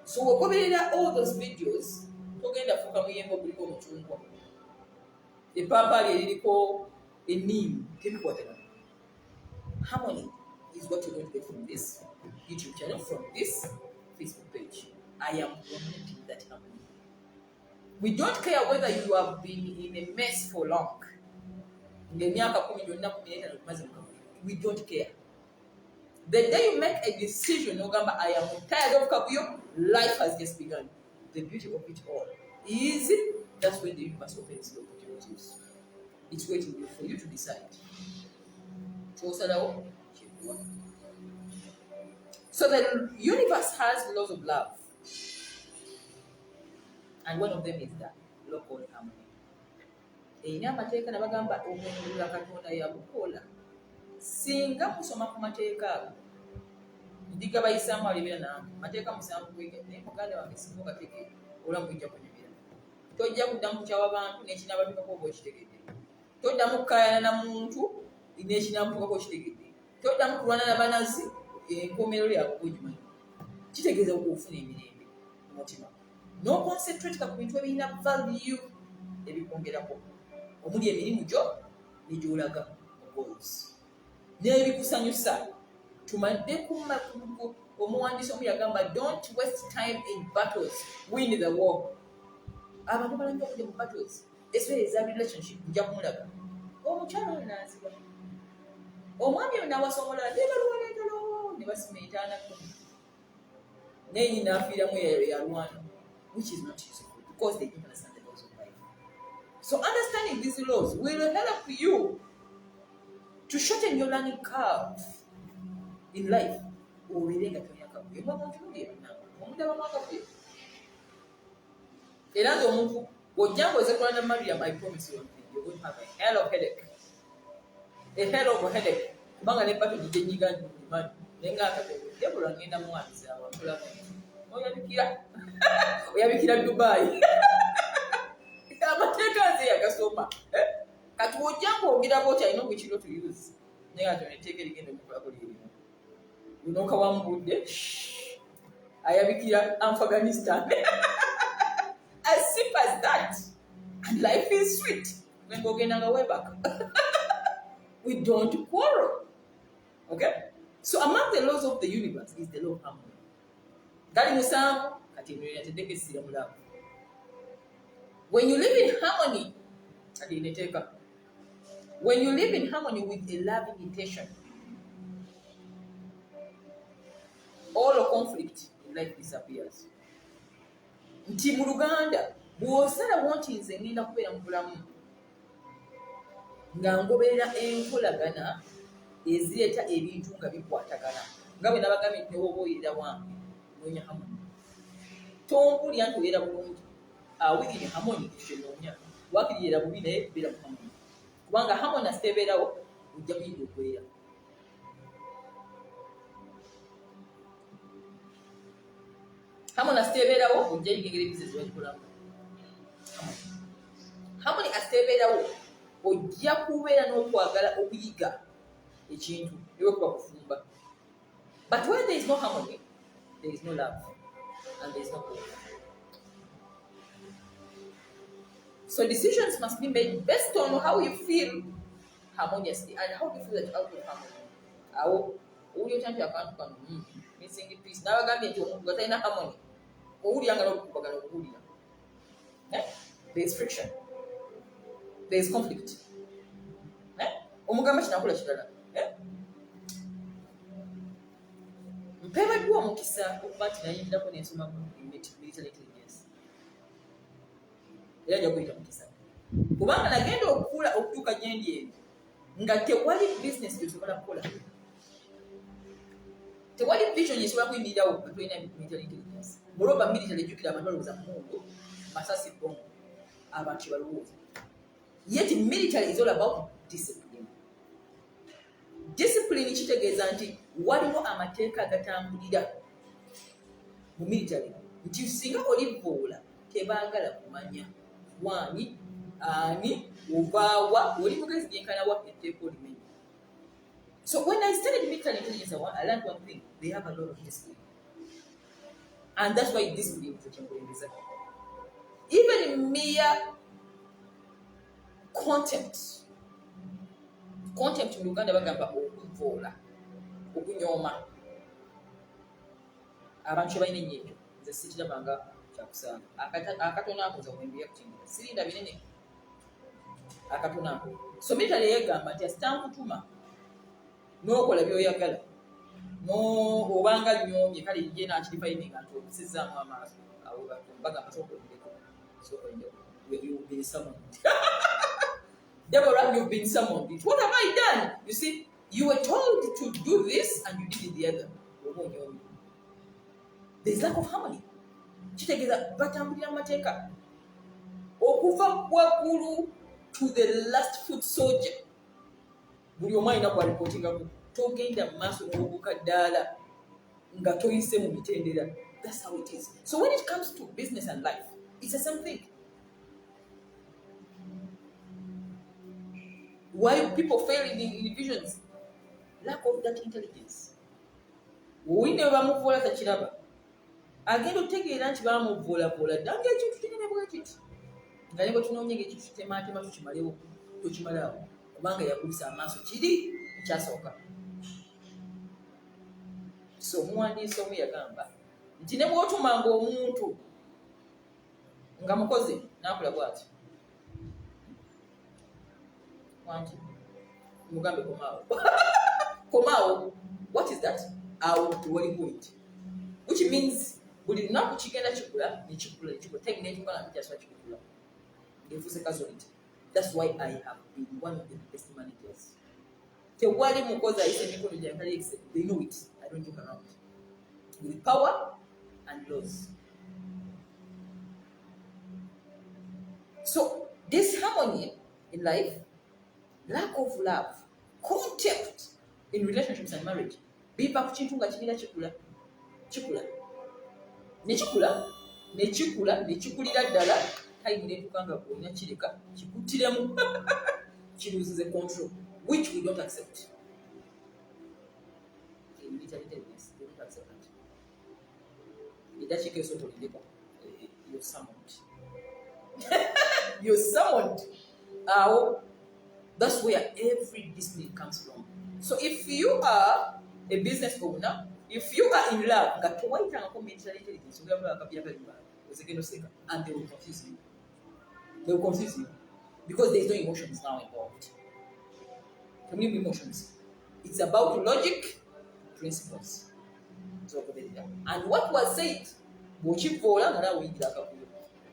So ogoberera all those videos togenda fuka muyembe oguliko omuchungwa. Epapaali eririko enniimu tebikwatagana. Harmony is what you're going to get from this YouTube channel, from this Facebook page. I am promoting that harmony. We don't care whether you have been in a mess for long. We don't care. The day you make a decision, I am tired of Kabuyo, life has just begun. The beauty of it all is that's when the universe opens the opportunities. It's waiting for you to decide. So the universe has laws of love, and one of them is that law called harmony. Erina amateeka nabagamba omuntu Katonda yabukola singa musoma ku mateeka ago ndiga bayisaamu alibera nange mateeka musanvu kwegedde muganda wange singa ogateeke olamu ojja kunyumira. Tojja kuddamu kukyawa abantu n'ekinaabatukako oba okitegedde. Toddamu kukaayana na muntu n'ekinaamutukako okitegedde. Toddamu kulwana na banazi enkomerero lyako ogimanyi. Kitegeeza okufuna emirembe mu mutima. No concentrate ku bintu ebirina value ebikwongerako. Omuli emirimu gyo ne gy'olaga goals. N'ebikusanyusa. Tumadde omuwandiisi omu yagamba, don't waste time in battles, win the war. Abantu balanga okujja mu battles, especially eza relationship, nja kumulaga. Omukyala oyo n'aziba. Omwami oyo n'awasa omulala, nebaluwa n'entalo ne basima etaana kumi naye nyina afiiramu yalwana, which is not useful because they don't understand the laws of life. So understanding these laws will help you to shorten your learning curve in life. Era nze omuntu bw'ojjanga oze kulanda Mariam, I promise you one thing, you're going to have a hell of headache. A hell of a headache. Kubanga ne pato gyenyiga ndimani nenga akatego debula ngenda mwanzi awakula oyabikira Dubai. Amateeka nze yagasoma. Kati bw'ojjanga ogera bwoti alina obwekiro to use naye ate neteeka erigenda omukolako lirimu unoka wambudde ayabikira Afghanistan. As simple as that. And life is sweet. When we go way back. We don't quarrel. Okay? So among the laws of the universe is the law of harmony. That in sound, when you live in harmony, when you live in harmony with a loving intention, all the conflict in life disappears. Nti mu Luganda bw'osalawo nti nze ngenda kubeera mu bulamu nga ngoberera enkolagana ezireeta ebintu nga bikwatagana nga bwe nabagambye nti newoba oyerera wange noonya hamoni tompulya nti oyera bulungi awirire hamoni kyonoonya wakiriyera bubi naye beera mu hamoni kubanga hamoni asiteebeerawo ojja kuyinza okwera. Harmony asiteebeerawo ojja ligengera ebizinesi bagikolamu. Harmony asiteebeerawo ojja kubeera n'okwagala okuyiga ekintu ewe kuba kufumba. But when there is no harmony, there is no love and there is no hope. So decisions must be made based on how you feel harmoniously and how you feel that out of harmony. Awo uli otanti akantu kano missing piece nabagambye nti omuntu gatalina harmony owulyanga n'okukubagana okuwulira. There is friction, there is conflict. Omugamba kinakola kirala. Mpeereddwa omukisa okuba nti nayingirako n'ensoma military intelligence era nja kuyita mukisa kubanga nagenda okukula okutuuka gyendi eri nga tewali business gyesobola kukola, tewali vision yesobola kuyimirirawo nga tulina military intelligence. Muloba military ejjukira abantu balowooza mungu masasi bongo abantu kyebalowooza. Yet military is all about discipline. Discipline kitegeeza nti waliwo amateeka agatambulira mu military nti singa olivoola tebaagala kumanya wani ani ovaawa oli mugezi gyenkanawa etteeka olimenya. So when I studied military intelligence, I learned one thing: they have a lot of discipline, and that's why discipline is such a important reason. Even in mere contempt mu Luganda bagamba okuvoola, okunyoma. Abantu kye balina ennyo ekyo nze sikirabanga kyakusaanga. Akatono ako nze wembiya kukinga sirinda binene akatono ako. So military yegamba nti asitankutuma n'okola by'oyagala obanga nnyomye kale ye nakirifayininga nti okusizaamu amaaso awo bagamba sookolindeko you've been summoned. Deborah, you've been summoned. What have I done? You see, you were told to do this and you did the other. There's lack of harmony. Kitegeeza batambulira amateeka okuva waggulu to the last foot soldier. Buli omu alina kwalipotingako togenda mu maaso n'obuuka ddaala nga toyise mu mitendera. That's how it is. So when it comes to business and life, it's the same thing. Why people fail in divisions? Lack of that intelligence. Wine bamuvoola takiraba. Agenda otegeera nti bamuvoolavola dda ng'ekintu kinene bwe kiti. Nga ne bwe tunoonya ng'ekintu kitemaatema tukimalewo, tokimalaawo. Kubanga yakubisa amaaso kiri ekyasooka. So omuwandiisi omu yagamba nti ne bw'otumanga omuntu nga mukozi n'akola bw'ati. Wanti mugambe komaawo. Komaawo, what is that? tewali point, which means buli lunaku kigenda kikula nekikula tekina ekikola ntikyasula kikukula ngefuuse casualty. That's why I have been one of the best managers. Tewali mukozi ayise emikono gyange except they know it. I don't joke around with power and laws. So this harmony in life, lack of love, contempt in relationships and marriage, biva ku kintu nga kigenda kikula nekikulira ddala time netuuka nga olina kireka kikuttiremu kiruzize control, which we don't accept. Military intelligence, we don't accept that. Leadership is also leader. You're summoned. You're summoned. That's where every discipline comes from. So if you are a business owner, if you are in love, and they will confuse you. They will confuse you because there is no emotions now involved. Community emotions. It's about logic, principles. And what was said,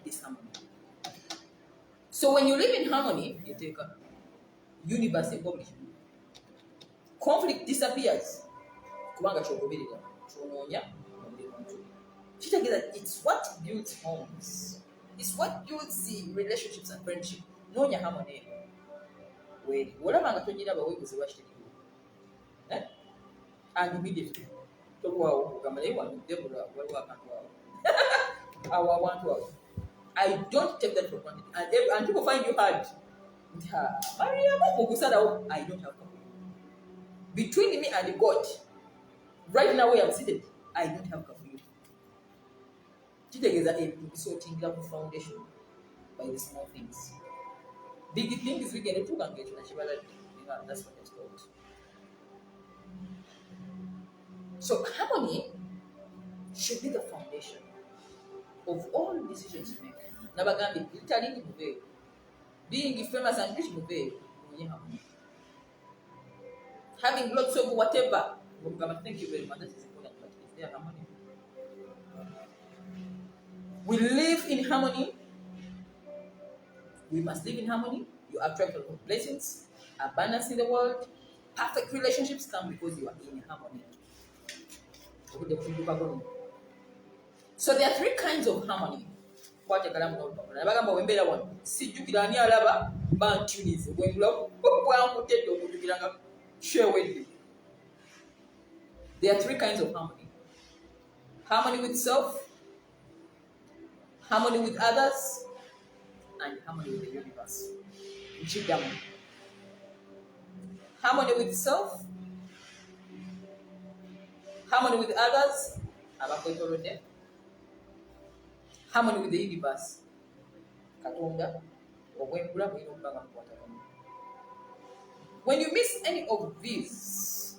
is harmony. So when you live in harmony, you take a universe publish. Conflict disappears. It's what builds homes. It's what builds the relationships and friendship. No harmony. And immediately, I don't take that for granted. And people find you hard. Mariam, I don't have company. Between me and God, right now where I'm seated, I don't have company. Today is a sorting up foundation by the small things. Big things we get into and get to. That's what it's called. So harmony should be the foundation of all decisions you make. Nabagambi, literally move. Being famous and rich move. Having lots of whatever. Thank you very much. That is important. But is there harmony? We live in harmony. We must live in harmony. You attract a lot of blessings, abundance in the world. Perfect relationships come because you are in harmony. So there are three kinds of harmony. There are three kinds of harmony. Harmony with self, harmony with others, and harmony with the universe. Harmony with self, harmony with others, harmony with the universe. When you miss any of these,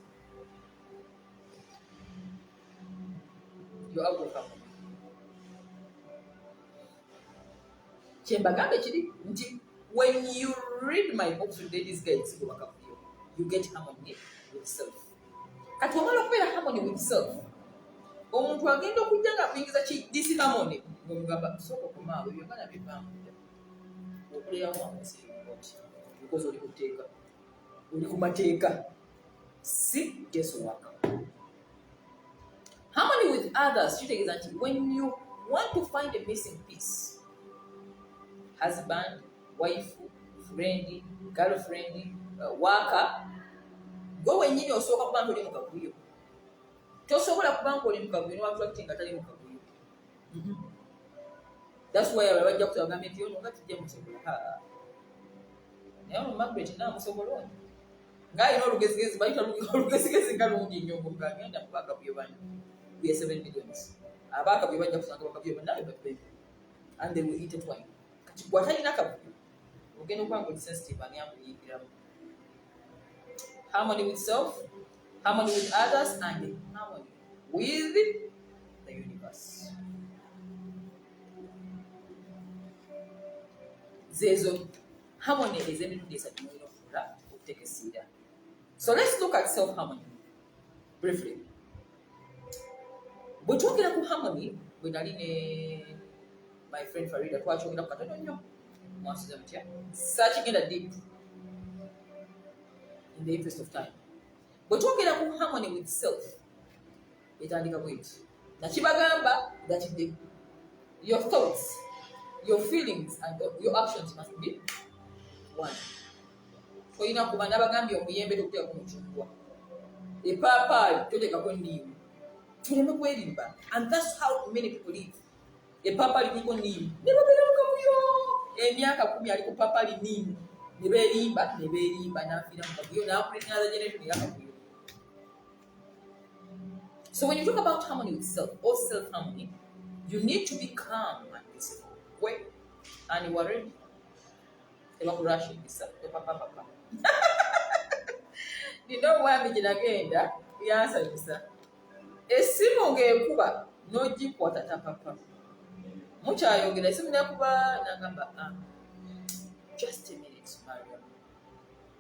you're out of harmony. When you read my books with ladies' guides, you get harmony with self. Harmony with self. Omuntu agenda okujja nga bingiza disi harmony ngomugamba soko kumaawe byogana bivamu okuleyawo amusi because oli kumateeka si tesoboka. Harmony with others kitegeeza nti when you want to find a missing piece, husband, wife, friend, girlfriend, worker, gwe wenyini osooka kuba nti oli mukavuyo. Tosobola kuba nga oli mukavuyo niwatulakiti nga tali mukavuyo. That's why abajja kutugamba nti ono nga tujja musobola. Naye ono Margaret naamusobola ono. Ng'alina olugezigezi bayita olugezigezi nga lungi nnyo nga agenda kuba akavuyo bana. We are 7 millions. Abakavuyo bajja kusanga bakavuyo bana bebbe. And they will eat it wine. Kati bw'atalina akavuyo ogenda okuba nga oli sensitive ani amuyingiramu. Harmony with self, harmony with others, and harmony with the universe. Zezo harmony is everything that's at the moment of take a seed. So let's look at self-harmony briefly. Bwe twogera ku harmony, bwe nali ne my friend Farida twakyogera ku katono nnyo. Mwansiza mutya? Saakigenda deep in the interest of time. Bwe twogera ku harmony with self, etandika bweti. Nakibagamba that your thoughts, your feelings and your actions must be one. Toyina kuba nabagambye omuyembe tokuteekako mucungwa. Epaapaali toteekako nniimu. Tuleme kwerimba. And that's how many people live. Epaapaali kuliko nniimu. Ne babeera mu kavuyo. Emyaka 10 ali ku paapaali nniimu. Ne beerimba n'afiira mu kavuyo n'akulinaza generation y'akavuyo. So when you talk about harmony with self or self-harmony, you need to be calm and peaceful. Wait, and you are ready. Evacuation is papa. You know why I'm agenda? The answer is esimu ng'ekuba n'ogikwata tapapa. Mukyayogera esimu n'ekuba n'agamba just a minute, Mariam.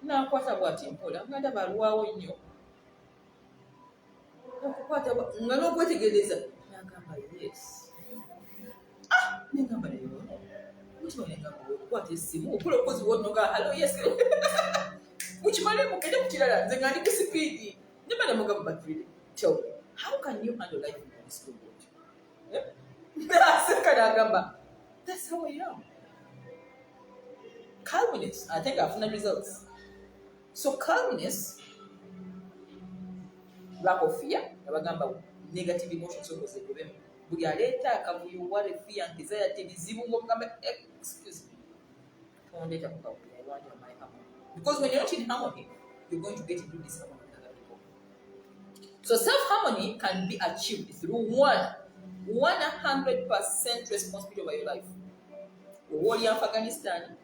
N'akwata bw'ati mpola nga ndaba aluwawo nnyo. Okukwata nga n'okwetegereza n'agamba yes. N'engamba nayo mukimanyi engamba okukwata esimu okola okozi wonnoga hello yes. Mukimale mugende ku kirala nze nga ndi ku sipiidi nemala mugamba batiri. Tell me, how can you handle life in this world? Naseka n'agamba that's how I am. Calmness, I think I've found results. So calmness, lack of fear, nabagamba negative emotions okoze problem. Buli aleeta akavuyo wale fear anxiety bizibu ng'okugamba excuse me. Tondeeta ku kavuyo I want your mind harmony. Because when you're not in harmony, you're going to get into disharmony with other people. So self-harmony can be achieved through 100% responsibility over your life. Owoli Afghanistan,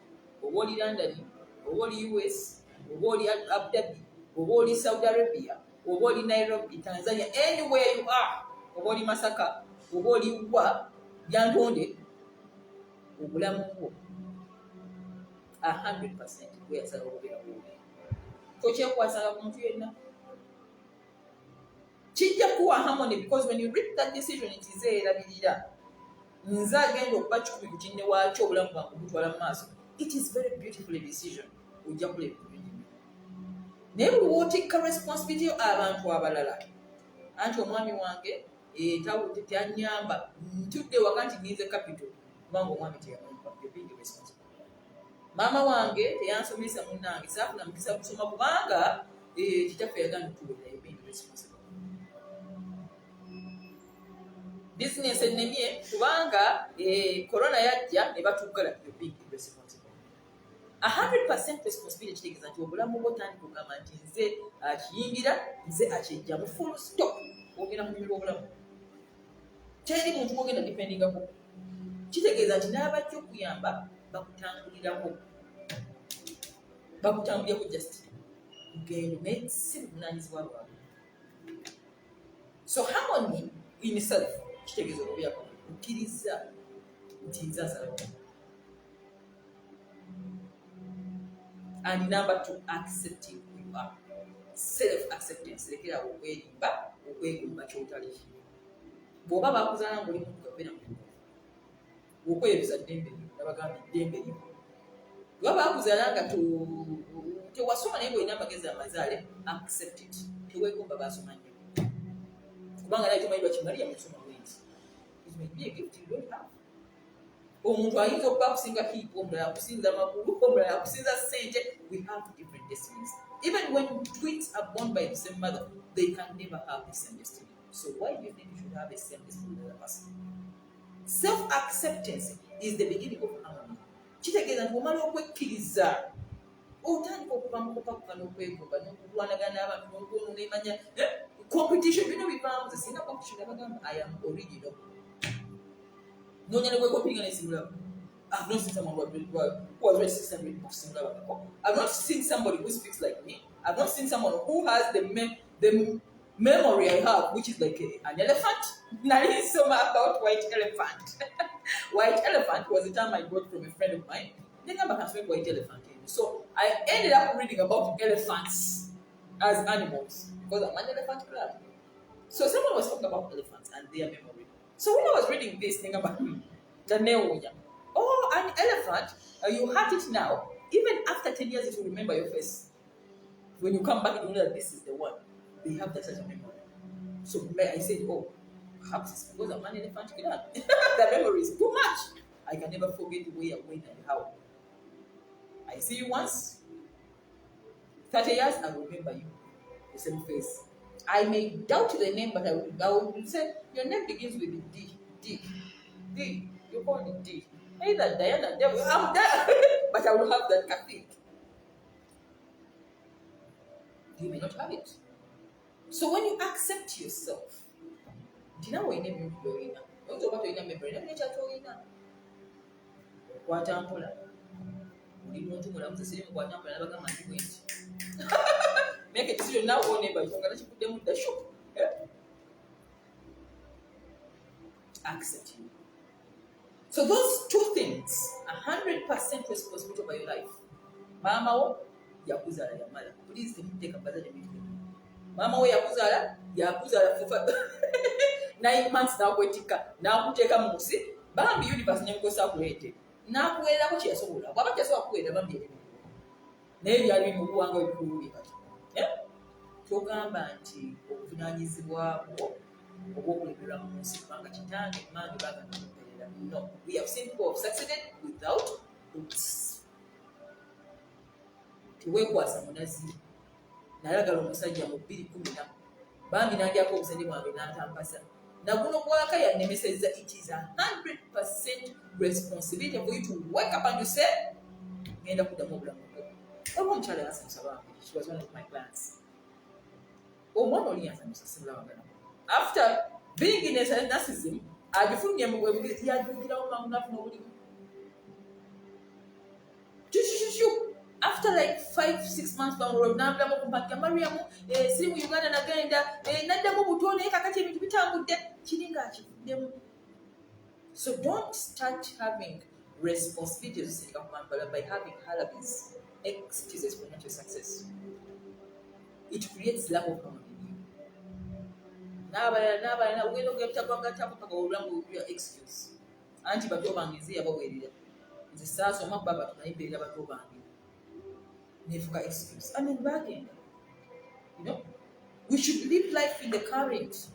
owoli London, owoli US, owoli Abu Dhabi, owoli Saudi Arabia, owoli Nairobi, Tanzania, anywhere you are, owoli Masaka, owoli wa byantonde, obulamu bwo 100% weyasala okubeera kubi. Tokyekwasanga ku muntu yenna. Kijja kuwa harmony because when you reach that decision it is erabirira. Nze agenda okuba kikumi ku kinne waakyo obulamu bwange butwala mu maaso. It is very beautiful decision. Ojja kula ebintu bingi. Naye buli wootikka responsibility abantu abalala. Anti omwami wange tanyamba ntudde waka nti nnize capital kubanga omwami teyamumpa. You're being responsible. Maama wange teyansomesa munnange saafuna mukisa kusoma kubanga kitaffe yagana tuwulira you're being responsible. Business ennemye kubanga corona yajja ne batuggala you're being responsible. 100% responsibility kitegeeza nti obulamu bwo tandika okugamba nti nze akiyingira nze akyejjamu full stop. Ogenda kunyumirwa obulamu. Teri muntu ogenda dependingako. Kitegeeza nti n'abajja okuyamba bakutangulirako. Bakutangulirako just ngendo naye si buvunaanyizibwa bwabwe. So harmony in self kitegeeza okubeerako okkiriza nti nze asalawo. And number 2, accepting who you are. Self-acceptance. Lekera okwerimba, okwegomba kyotali. Bw'oba bakuzaala ng'oli muntu gabeera muntu. Okwebuza ddembe nabagambye ddembe lyo. Bw'oba bakuzaala nga tewasoma naye ng'olina amagezi amazaale, accept it. Teweegomba baasoma nnyo. Kubanga naye tomanyi lwaki Mariam yasoma bwezi. It may be a gift you don't have. Omuntu ayinza okuba akusinga hiipu, omulala akusinza amagulu, omulala akusinza ssente. We have different destinies. Even when twins are born by the same mother, they can never have the same destiny. So why do you think you should have the same destiny with the other person? Self-acceptance is the beginning of harmony. Kitegeeza nti omala okwekkiriza otandika okuva mu kupakuka n'okwegomba n'okulwanagana n'abantu n'okuwono n'emanya competition bino bivaamu nze singa competition abagamba I am original. I've not seen someone who has read 600 books in Love. I've not seen somebody who speaks like me. I've not seen someone who has the memory I have, which is like an elephant. Now it's so about white elephant. White elephant was a term I got from a friend of mine. Then I can speak white elephant. So I ended up reading about elephants as animals because I'm an elephant club. So someone was talking about elephants and their memory. So when I was reading this thing about the Neoya, oh, an elephant, you have it now. Even after 10 years, it will remember your face. When you come back, you know that this is the one. They have that such a memory. So I said, oh, perhaps it's because I'm an elephant killer. The memory is too much. I can never forget the way I went and how. I see you once, 30 years, I will remember you. The same face. I may doubt the name, but I will say, your name begins with D. D. D. You call it D. Either Diana, Devil, I'm there. But I will have that cafe. You may not have it. So when you accept yourself, do you know what you name your inner? Don't talk about your inner memory. Let me chat your inner. What ample? You don't know what I'm saying. What ample? I'm going to go. Make a decision now or never. You're going to put them in the shop. Yeah? Accept you. So those two things, 100% responsibility over your life. Mama yakuzala yamala. Please take a better than me. Mama yakuzala for 9 months now kwetika. Now kuteka musi. Bambi universe nemkosa kulete. Na kuwela ko kyesobola. Baba kyesobola kuwela bambi ebintu. Naye byali mu kuwanga ebikulu kati. Togamba nti obuvunaanyizibwa bwo obw'okulebera mu nsi kubanga kitange mangi baganamperera. No, we have seen people have succeeded without roots. Teweekwasa munazi nayagala omusajja mu 2010 bambi nandyako obusende bwange n'atampasa naguno gwaka yannemesezza. It is 100% responsibility for you to wake up and you say ngenda kuddamu obulamu bwo. Oba omukyala yansanyusa bambi. She was one of my clients. Omwana oli yansanyusa simulabagana. After being in a narcissism, agifunye mu bwebugizi yajukirawo mangu nafuna obulimu. After like 5-6 months down the road, n'avulamu okumpakira Mariam, siri mu Uganda nagenda, n'addamu buto naye kakati ebintu bitambudde, kiri ng'akivuddemu. So don't start having responsibilities by having halabies, excuses for not your success. It creates lack of harmony in you. N'abalala ugenda okugetabwangatamu paka olulamu your excuse. Anti bato bange nze yabaweerera. Nze saasoma baba tunayimperera bato bange. Never excuse. I mean, bargain. You know, we should live life in the current.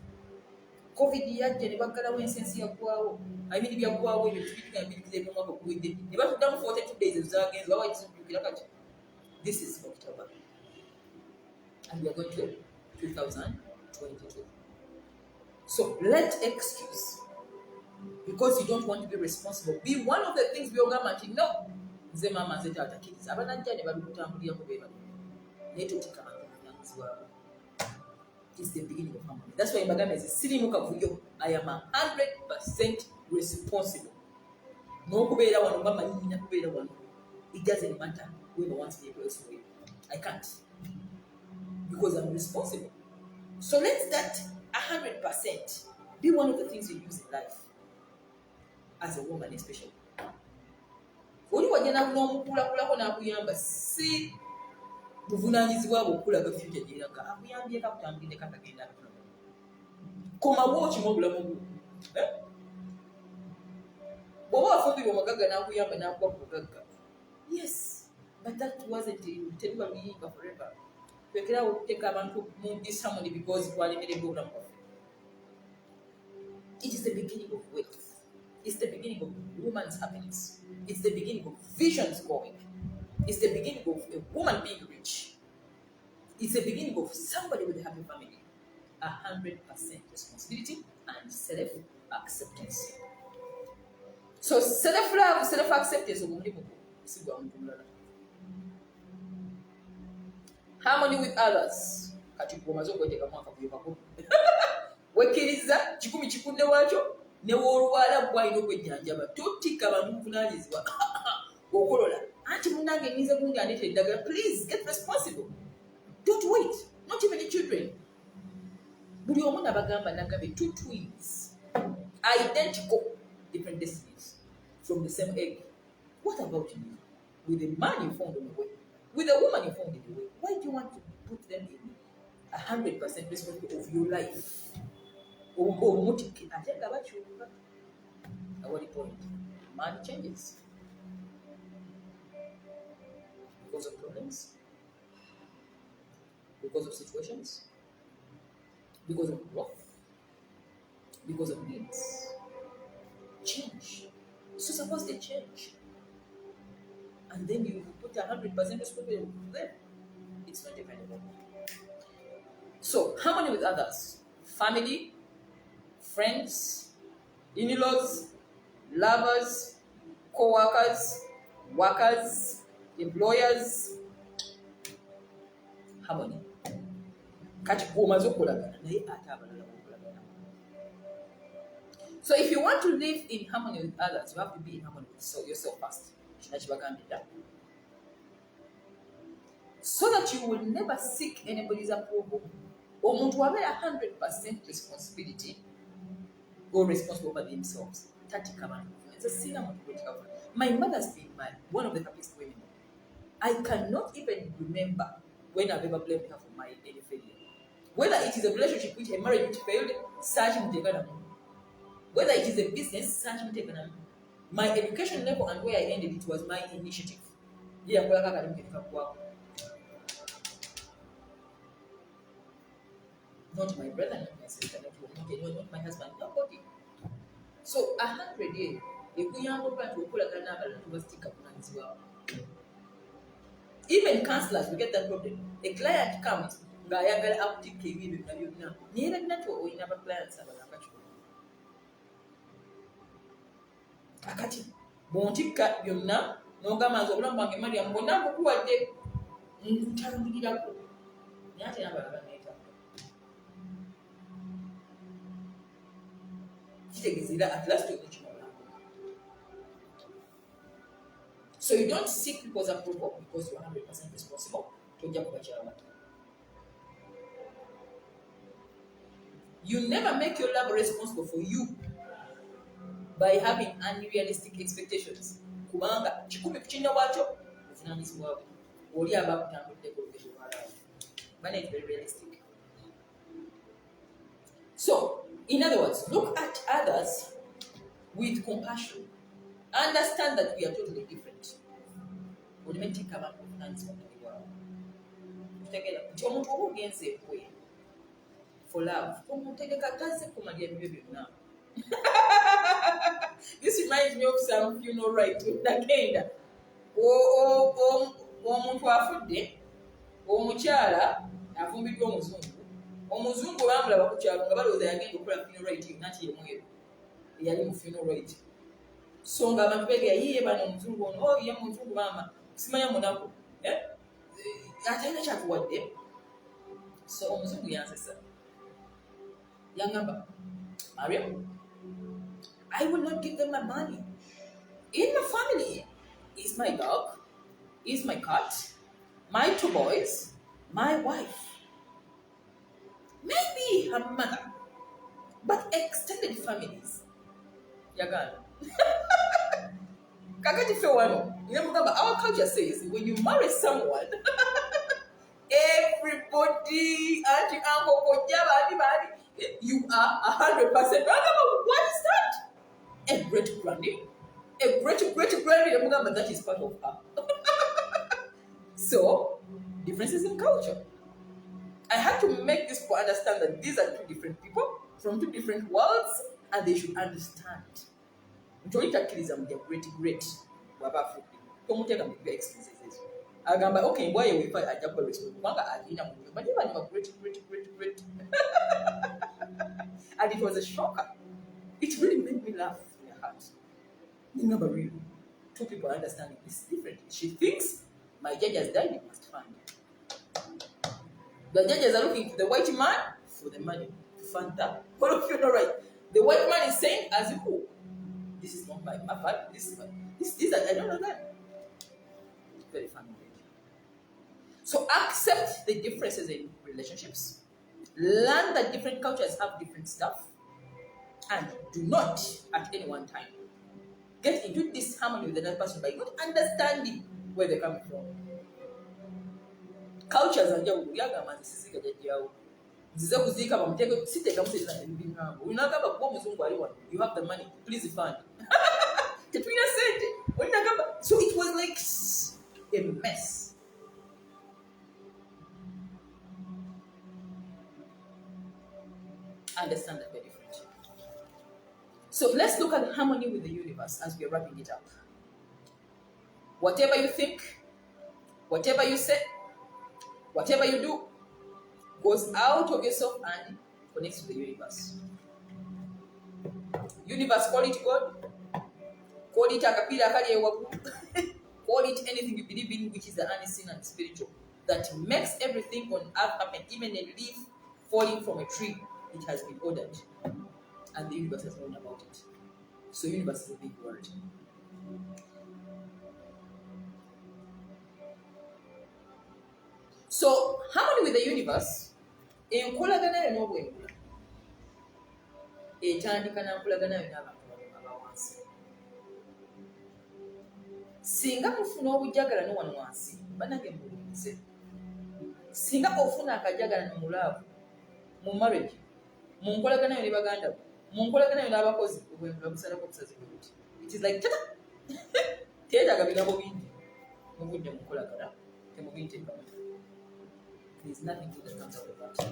COVID yajja ne baggalawo ensensi yaggwawo. I mean, byaggwawo ebintu bibika mwaka guwedde. Ne batuddamu 42 days ezaagenze bawa ekizijjukira kati. This is October. And we are going to 2022. So let excuse. Because you don't want to be responsible. Be one of the things we are going to know. Nze mama nze taata kiriza abanajja ne balutambulirako beebali naye totikama kuvunaanyizibwako. It's the beginning of harmony. That's why mbagamba nze sirimu kavuyo. I am 100% responsible. N'okubeera wano mba manyi nina kubeera wano. It doesn't matter when I want to be elsewhere. I can't. Because I'm responsible. So let that 100% be one of the things you use in life. As a woman especially. Oli wajja n'omukulako n'akuyamba si buvunaanyizibwa bwo okulaga future gyeraga akuyambyeko akutambulireko akagenda akatulaga. Komawo okimu obulamu bwo. Bw'oba wafumbirwa omugagga n'akuyamba n'akuwa ku bugagga. Yes, but that wasn't teruba luyimba forever. Twekerawo okuteeka abantu mu disharmony because twalemereddwa obulamu bwaffe. It is the beginning of wealth. It's the beginning of woman's happiness. It's the beginning of visions going. It's the beginning of a woman being rich. It's the beginning of somebody with a happy family. 100% responsibility and self-acceptance. So self-love, self-acceptance of harmony with others. Wekkiriza kikumi kikunde wakyo ne woolwala gwalina okwejjanjaba totika bantu buvunaanyizibwa okolola anti munange nnize gundi andeetera eddagala. Please get responsible. Don't wait. Not even the children. Buli omu nabagamba nagabe 2 twins identical different destinies from the same egg. What about you? With the man you found on the way, with the woman you found in the way, why do you want to put them in 100% responsibility of your life? obumutike ate nga bakyuka. What the point? Man changes because of problems, because of situations, because of growth, because of needs. Change. So suppose they change, and then you put 100% responsibility on them. It's not dependable. So harmony with others, family, friends, in-laws, lovers, co-workers, workers, employers. Harmony. So if you want to live in harmony with others, you have to be in harmony with yourself first. So that you will never seek anybody's approval. Or to have 100% responsibility or responsible for themselves. My mother's been one of the happiest women. I cannot even remember when I've ever blamed her for any failure. Whether it is a relationship which a marriage which failed, whether it is a business, my education level and where I ended, it was my initiative. Not my brother, not my sister, not my husband, nobody. So 100 years, even counselors, we get that problem. A client comes, akati bontikka byonna n'ogamba nti obulamu bwange Mariam bonna mbukuwadde nkutambulirako naye ate nabalaba neeta kitegeezera at last okukimala. So you don't seek people's approval because you're 100% responsible tojja kubakyala bato. You never make your love responsible for you by having unrealistic expectations. Kubanga kikumi kukinna bwakyo buvunaanyizibwa bwe oli aba akutambuliddeko olugendo lwalaawo. Money is very realistic. So, in other words, look at others with compassion. Understand that we are totally different. Olimetika abantu buvunaanyizibwa obulamu bwabwe. Kutegeera nti omuntu oba ogenze ekwe for love, omutegeka tazze kumalya ebibyo byonna. This reminds me of some funeral rites. Nagenda omuntu afudde, omukyala afumbiddwa omuzungu bamulaba ku kyalo nga balowooza yagenda okukola funeral rite yonna nti yemweru eyali mu funeral rite. So nga abantu beegera yiye bano omuzungu ono ye muzungu maama simanya munaku atalina kyatuwadde. So omuzungu yansesa yangamba, Mariam, I will not give them my money. In my family is my dog, is my cat, my 2 boys, my wife, maybe her mother, but extended families. Yagana. Kakati fewano. Our culture says when you marry someone, everybody, auntie, uncle, you are 100%. What is that? A great granny, that is part of her. So, differences in culture. I had to make this people understand that these are 2 different people from 2 different worlds, and they should understand. They great. Agamba, okay, why are we fight? I just respect. But even great. And it was a shocker. It really made me laugh in her heart. Never really. 2 people understanding this differently. She thinks my judge has died, you must find it. The judges are looking for the white man for the money to fund that. All of you know, right? The white man is saying, as who? This is not my father. This is I don't know that. Very funny. So accept the differences in relationships. Learn that different cultures have different stuff. And do not, at any one time, get into this harmony with another person by not understanding where they're coming from. Cultures are nzize kuziika bamuteeke siteekamu sente ebibingambo olinagamba kuba omuzungu ali wano you have the money please fund tetulina sente olinagamba so it was like a mess. Understand that we're different. So let's look at harmony with the universe as we're wrapping it up. Whatever you think, whatever you say, whatever you do goes out of yourself and connects to the universe. Universe, call it God, call it akapira akali ewaggulu, call it anything you believe in which is the unseen and spiritual that makes everything on earth happen, even a leaf falling from a tree. It has been ordered, and the universe has known about it. So universe is a big word. So harmony with the universe, enkolagana yo n'obwengula etandika na nkolagana yo n'abantu abawansi. Singa mufuna obujjagalano wano wansi banange mubuulize. Singa ofuna akajjagalano mu laavu, mu marriage, mu nkolagana yo ne baganda bo, mu nkolagana yo n'abakozi, obwengula busalako obusazi bwe buti. It is like tata teetaaga bigambo bingi muvudde mu nkolagana temubinteekamu. There is nothing good that comes out of that.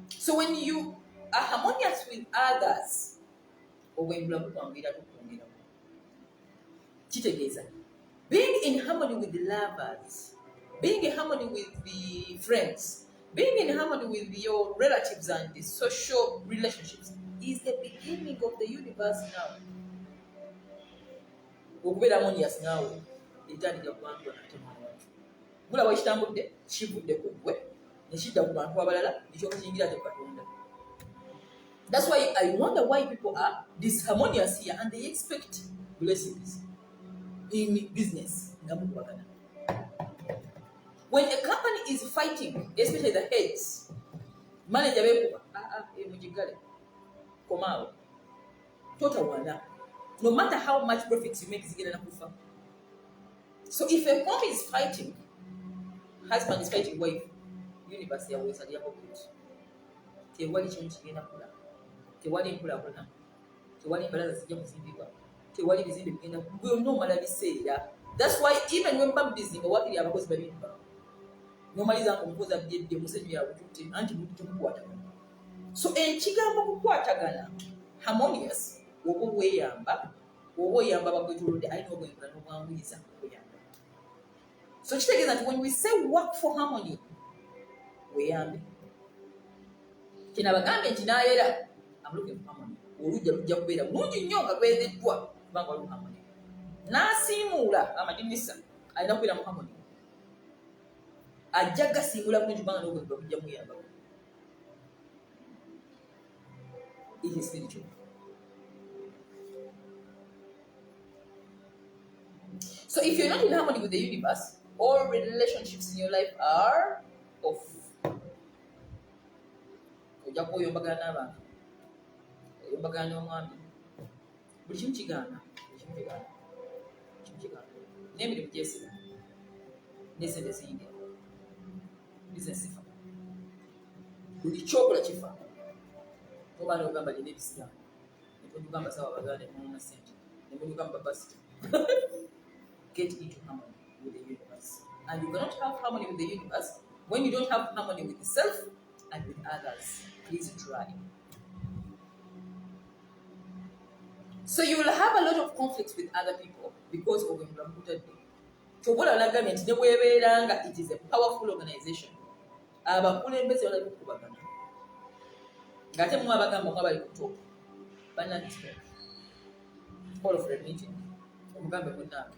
So when you are harmonious with others, obwengula bukwanguyira tukwongeramu. Kitegeeza being in harmony with the lovers, being in harmony with the friends, being in harmony with your relatives and the social relationships is the beginning of the universe now. Okubeera harmonious naawe etandika ku bantu banatema abantu. Mulaba ekitambudde kivudde ku ggwe ne kidda ku bantu abalala ekyokiyingira te Katonda. That's why I wonder why people are disharmonious here and they expect blessings in business. When a company is fighting, especially the heads, manager mujigale komao total wanda. No matter how much profits you make, zigenda nakufa. So if a home is fighting, husband is fighting wife, universe ya always at your pocket. Tewali chintu kigenda kula. Tewali nkulakulana. Tewali embalaza zijja kuzimbibwa. Tewali bizimbe bigenda kubeera nomala biseera. That's why even when bam bizimba wakiri abakozi babimba. Nomaliza ngo mukozi abjedde musenyu ya bututte anti bututte kukwatagana. So ekigambo kukwatagana harmonious obo weyamba bakwetuludde alina obwengula n'obwanguyiza okuyamba. So kitegeeza nti when we say work for harmony weyambe. Kino abagambye nti n'ayera I'm looking for harmony. Olujja lujja kubeera bulungi nnyo nga lwereddwa kubanga waliwo harmony. N'asiimuula amadinisa alina kubeera mu harmony. Ajja gasiimuula bulungi kubanga n'obwengula bujja muyamba. It is spiritual. So if you're not in harmony with the universe, all relationships in your life are off. Ojja kuyombagana n'abantu. Oyombagana n'omwami. Buli kimu kigaana. N'emirimu gyesiba. N'esente ziyingira. Bizinesi fa. Buli kyokola kifa. Obaana ogamba lina ebisiramu. Nebwe sawa baganda emuna sente. Nebwe ogamba basita. Get into harmony with the universe. And you cannot have harmony with the universe when you don't have harmony with yourself and with others. Please try. So you will have a lot of conflicts with other people because of when Tobola Lagament, it is a powerful organization. Abakulembeze bali kukubagana. Ngate mu abagamba nga bali kutoka. Banana all of the meeting. Omugambe munna.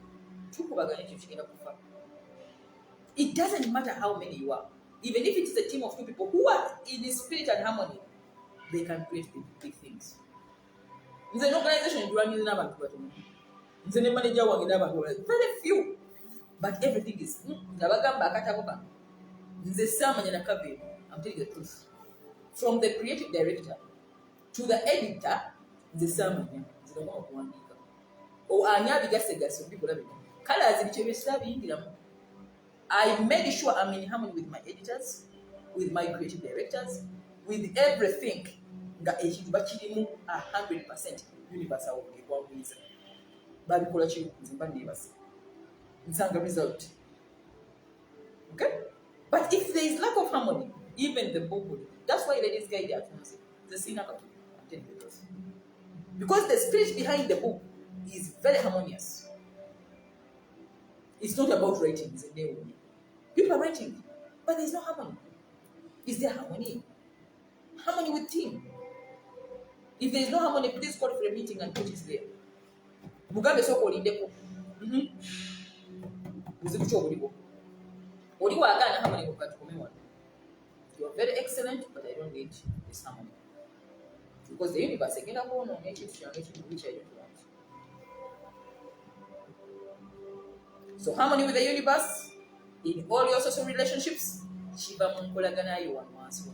Tukubagana ekyo kigenda kufa. It doesn't matter how many you are. Even if it is a team of two people who are in spirit and harmony, they can create big things. Nze an organization ndulwaniriza n'abantu batono. Nze ne manager wange n'abantu very few. But everything is ngabagamba akataboba. Nze samanya na kabe. I'm telling you the truth. From the creative director to the editor, nze samanya. Nze ndoma okuwandiika. O anya bigase people labika. Colors biche bisabiyingiramu. I made sure I'm in harmony with my editors, with my creative directors, with everything. Nga ekintu bakirimu 100% universe awo ekwagwiza. Babikola ki nzimba neebase. Nsanga result. Okay? But if there is lack of harmony, even the book will. That's why ladies guide their fiancé. The sinner I'm telling you this. Because the spirit behind the book is very harmonious. It's not about writing, it's a name. People are writing, but there's no harmony. Is there harmony? Harmony with team. If there's no harmony, please call for a meeting and put it there. Mugambe soko olindeko. Uzikucho obulibo. Oliwo agana harmony mukati kumewa. You are very excellent, but I don't need this harmony. Because the universe again I go on nature which I don't want. So harmony with the universe in all your social relationships. Shiva munkolagana you one once.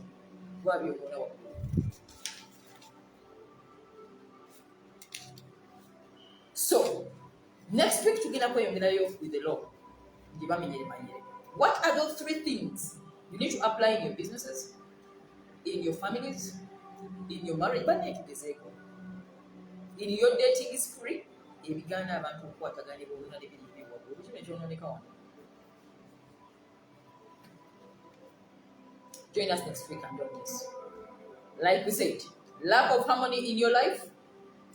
So next week tugenda kweyongerayo with the law. What are those three things you need to apply in your businesses, in your families, in your marriage, in your dating spree? Join us next week and do this. Like we said, lack of harmony in your life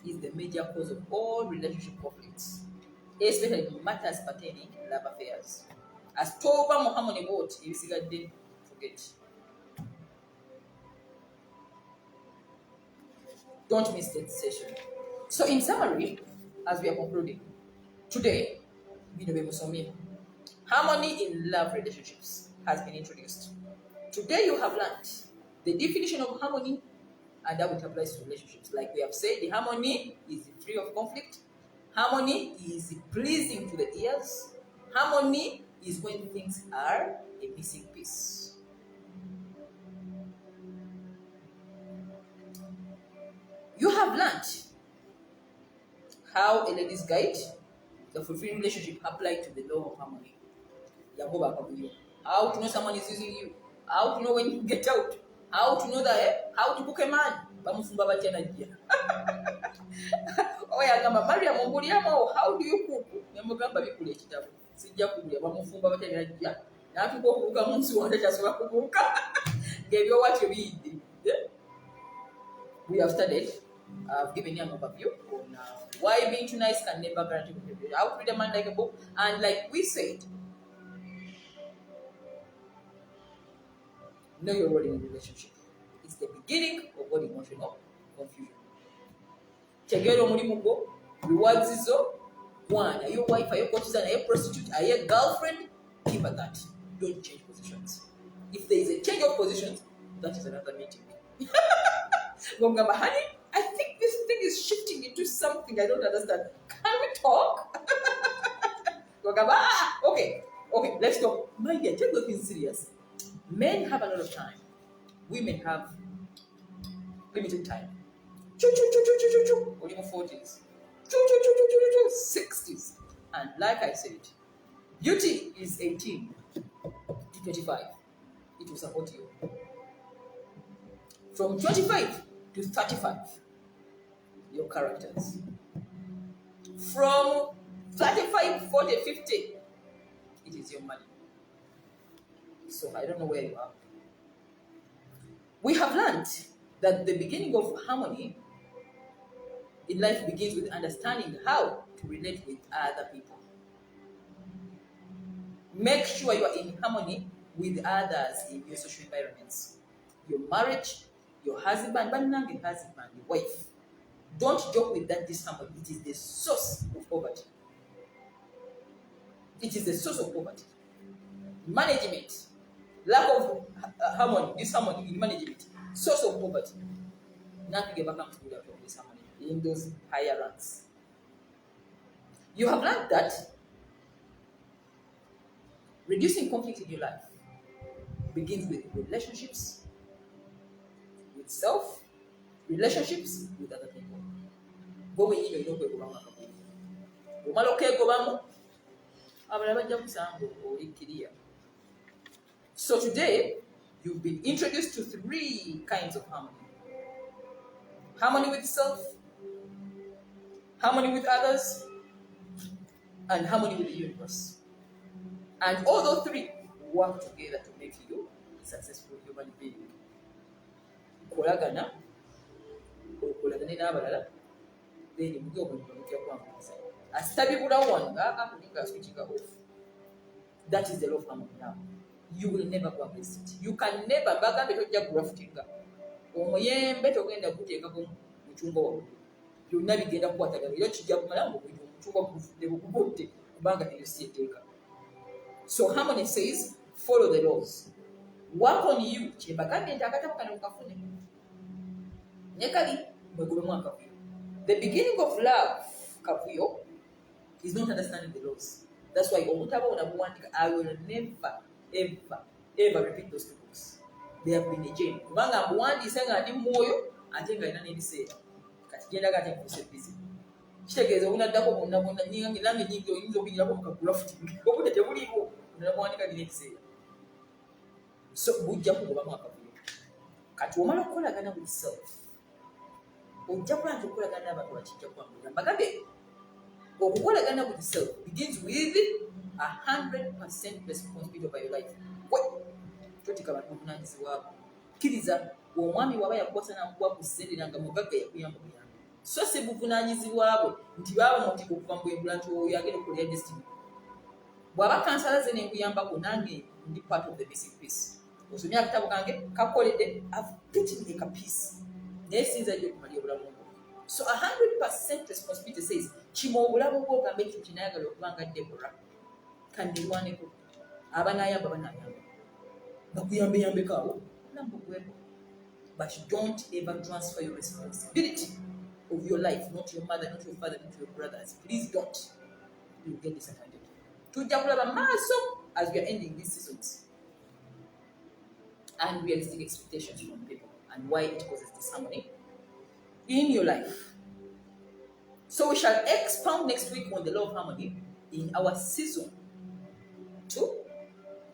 is the major cause of all relationship conflicts, especially in matters pertaining to love affairs. As Tova Muhammad wrote, you see that they forget. Don't miss that session. So, in summary, as we are concluding, today, harmony in love relationships has been introduced. Today, you have learned the definition of harmony and how it applies to relationships. Like we have said, the harmony is free of conflict. Harmony is pleasing to the ears. Harmony is when things are a missing piece. You have learned how a lady's guide, the fulfilling relationship, applied to the law of harmony. How to know someone is using you. How to know when you get out. How to know that, how to book a man. Oh, yeah, Mariam, how do you cook? Now people who come to just gave you what you need. We have studied. I've given you an overview on why being too nice can never guarantee behavior. How to read a man like a book. And like we said, know your role in a relationship. It's the beginning of all emotional confusion. Tegero mulimugo, rewards izo, one, are you wife, are you courtesan, are you prostitute, are you girlfriend? Keep at that. Don't change positions. If there is a change of positions, that is another meeting. Honey, I think this thing is shifting into something I don't understand. Can we talk? Okay, let's talk. My dear, take those things serious. Men have a lot of time. Women have limited time. Only 40s. 60s. And like I said, beauty is 18 to 25. It will support you. From 25 to 35, your characters. From 35, 40, 50, it is your money. So I don't know where you are. We have learned that the beginning of harmony in life begins with understanding how to relate with other people. Make sure you are in harmony with others in your social environments. Your marriage, your husband, your wife. Don't joke with that disharmony. It is the source of poverty. It is the source of poverty. Management, lack of harmony, disharmony in management, source of poverty. Nothing ever comes good out of disharmony in those higher ranks. You have learned that reducing conflict in your life begins with relationships with self, relationships with other people. Go when you know where you are. So today, you've been introduced to 3 kinds of harmony. Harmony with self, harmony with others, and harmony with the universe. And all those 3 work together to make you a successful human being. Kolagana, okolagane n'abalala, then mujja okumutya kwambuza. Asitabibulawo wano nga switching off. That is the law of harmony now. You will never go against it. You can never bagambe tojja graftinga. Omuyembe togenda kuteekako mucungwa wawe. Byonna bigenda kukwatagana era kijja kumala omucungwa gufudde bugudde kubanga eyo si etteeka. So harmony says, follow the laws. Work on you. Kyembagambye nti akatabo kano mukafune. Ne kali mwegulemu akavuyo. The beginning of love, kavuyo, is not understanding the laws. That's why I will never, ever repeat those 2 books. They have been a gem. Kubanga mbuwandiise nga ndi mwoyo ate nga alina n'ebiseera. Kati genda kati nkuse busy. Kitegeeza obunaddako bonna nange nyingi oyinza okubinyirako mu kagrafting. Obudde tebuliiwo. Onamuwandika nina ebiseera. So bujja kugobamu akavuyo. Kati omala okukolagana with self. Ojja kuba nti okukolagana n'abantu bakijja kwambulira. Mbagambye okukolagana with self begins with 100% responsibility over your life. Totika abantu buvunanyizibwako. Kkiriza omwami waba yakwasa n'akuwa ku sente nga mugagga yakuyamba kuyamba. So si buvunanyizibwabwe nti baaba moti okuva mu bwengula nti oyo agenda okukolera destiny. Bw'aba kansala ze n'enkuyambako nange ndi part of the missing piece. Osomya akatabo kange kakoledde getting a piece. Naye sinza nnyo okumalya obulamu bwo. So 100% responsibility says kima obulamu bwo ogambe ekyo kinayagala okubanga Deborah kandirwaneko abanayamba banayamba bakuyambeyambeko awo nambugweko. But don't ever transfer your responsibility of your life, not your mother, not your father, not your brothers. Please don't. You'll get disappointed. Tujja kulaba maaso as we are ending these seasons. Unrealistic expectations from people and why it causes disharmony in your life. So we shall expound next week on the law of harmony in our season 2.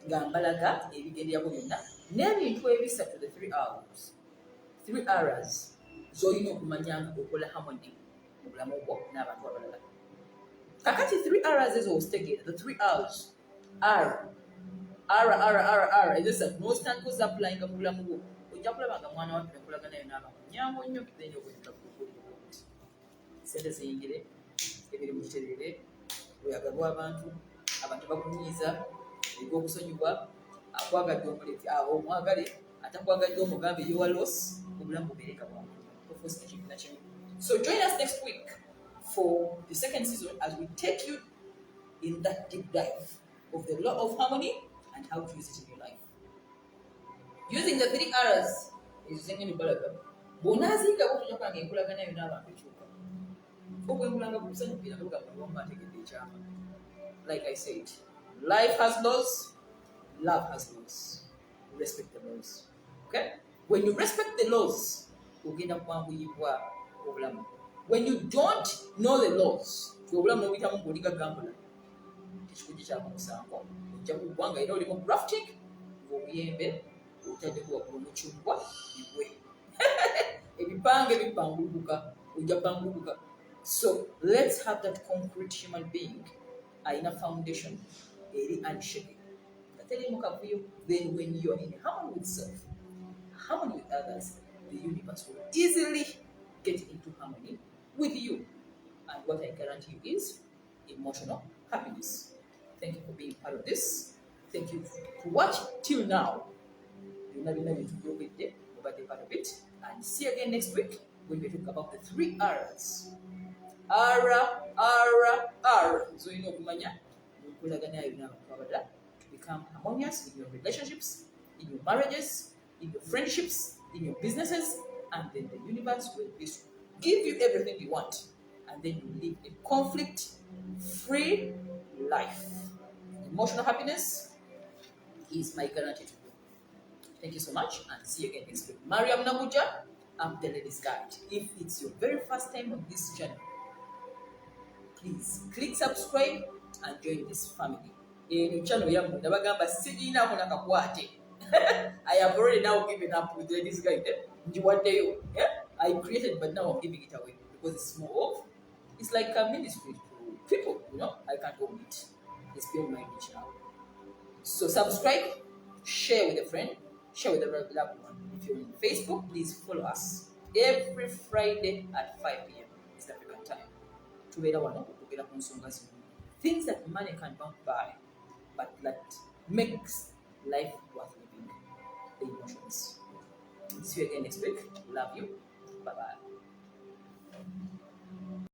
Gambalaga ebigenderako byonna n'ebintu ebisatu the 3 hours. 3 hours z'olina okumanya nga okola harmony mu bulamu bwo n'abantu abalala. Kakati 3 hours ezo ozitegeera, the 3 hours R ezesa n'ositandika ozappulayinga mu bulamu bwo ojja kulaba nga mwana wattu nekolaga nayo n'abantu nyangu nnyo then okweteka kukolera kuti sente ziyingire emirimu giterere oyagalwa abantu bakunyiiza ebyokusonyiwa akwagadde omuleki omwagale atakwagadde omugambe yowa loss obulamu bubeereka bwangu tofuusika kintu na kimu. So join us next week for the second season as we take you in that deep dive of the law of harmony and how to use it in your life. Using the 3 R's is using any balaga. Bonazinga tujja kwanga enkolagana yo n'abantu kyuka. Okwengulanga ku kusanyukira nga bugamba ategedde ekyama. Like I said, life has laws, love has laws. Respect the laws. Okay? When you respect the laws, ogenda kwanguyibwa obulamu. When you don't know the laws, obulamu n'obuyitamu ng'oligagambula, tekikujja kyama musango. Ojja kuggwa nga era oli mu grafting, ng'obuyembe otaddeko waggulu omucungwa bigwe. Ebipange bipangulukuka, ojja pangulukuka. So let's have that concrete human being ayina foundation eri unshaken. Then when you're in harmony with self, harmony with others, the universe will easily get into harmony with you. And what I guarantee you is emotional happiness. Thank you for being part of this. Thank you for watching till now. You're part of it. And see you again next week when we talk about the 3 R's. R. So you know, to become harmonious in your relationships, in your marriages, in your friendships, in your businesses, and then the universe will give you everything you want, and then you live a conflict-free life. Emotional happiness is my guarantee to you. Thank you so much, and see you again next week. Mariam Nabuja, I'm the Ladies Guide. If it's your very first time on this channel, please click subscribe and join this family. eno channel yammwe nabagamba siginamu nakakwate. I have already now given up with this guide. Njiwaddeyo. I created, but now I'm giving it away because it's more of, it's like a ministry to people, I can't own it. It's beyond my reach now. So subscribe, share with a friend, share with a loved one. If you're on Facebook, please follow us. Every Friday at 5 p.m. East African time. Things that money cannot buy, but that makes life worth living. The emotions. See you again next week. Love you. Bye bye.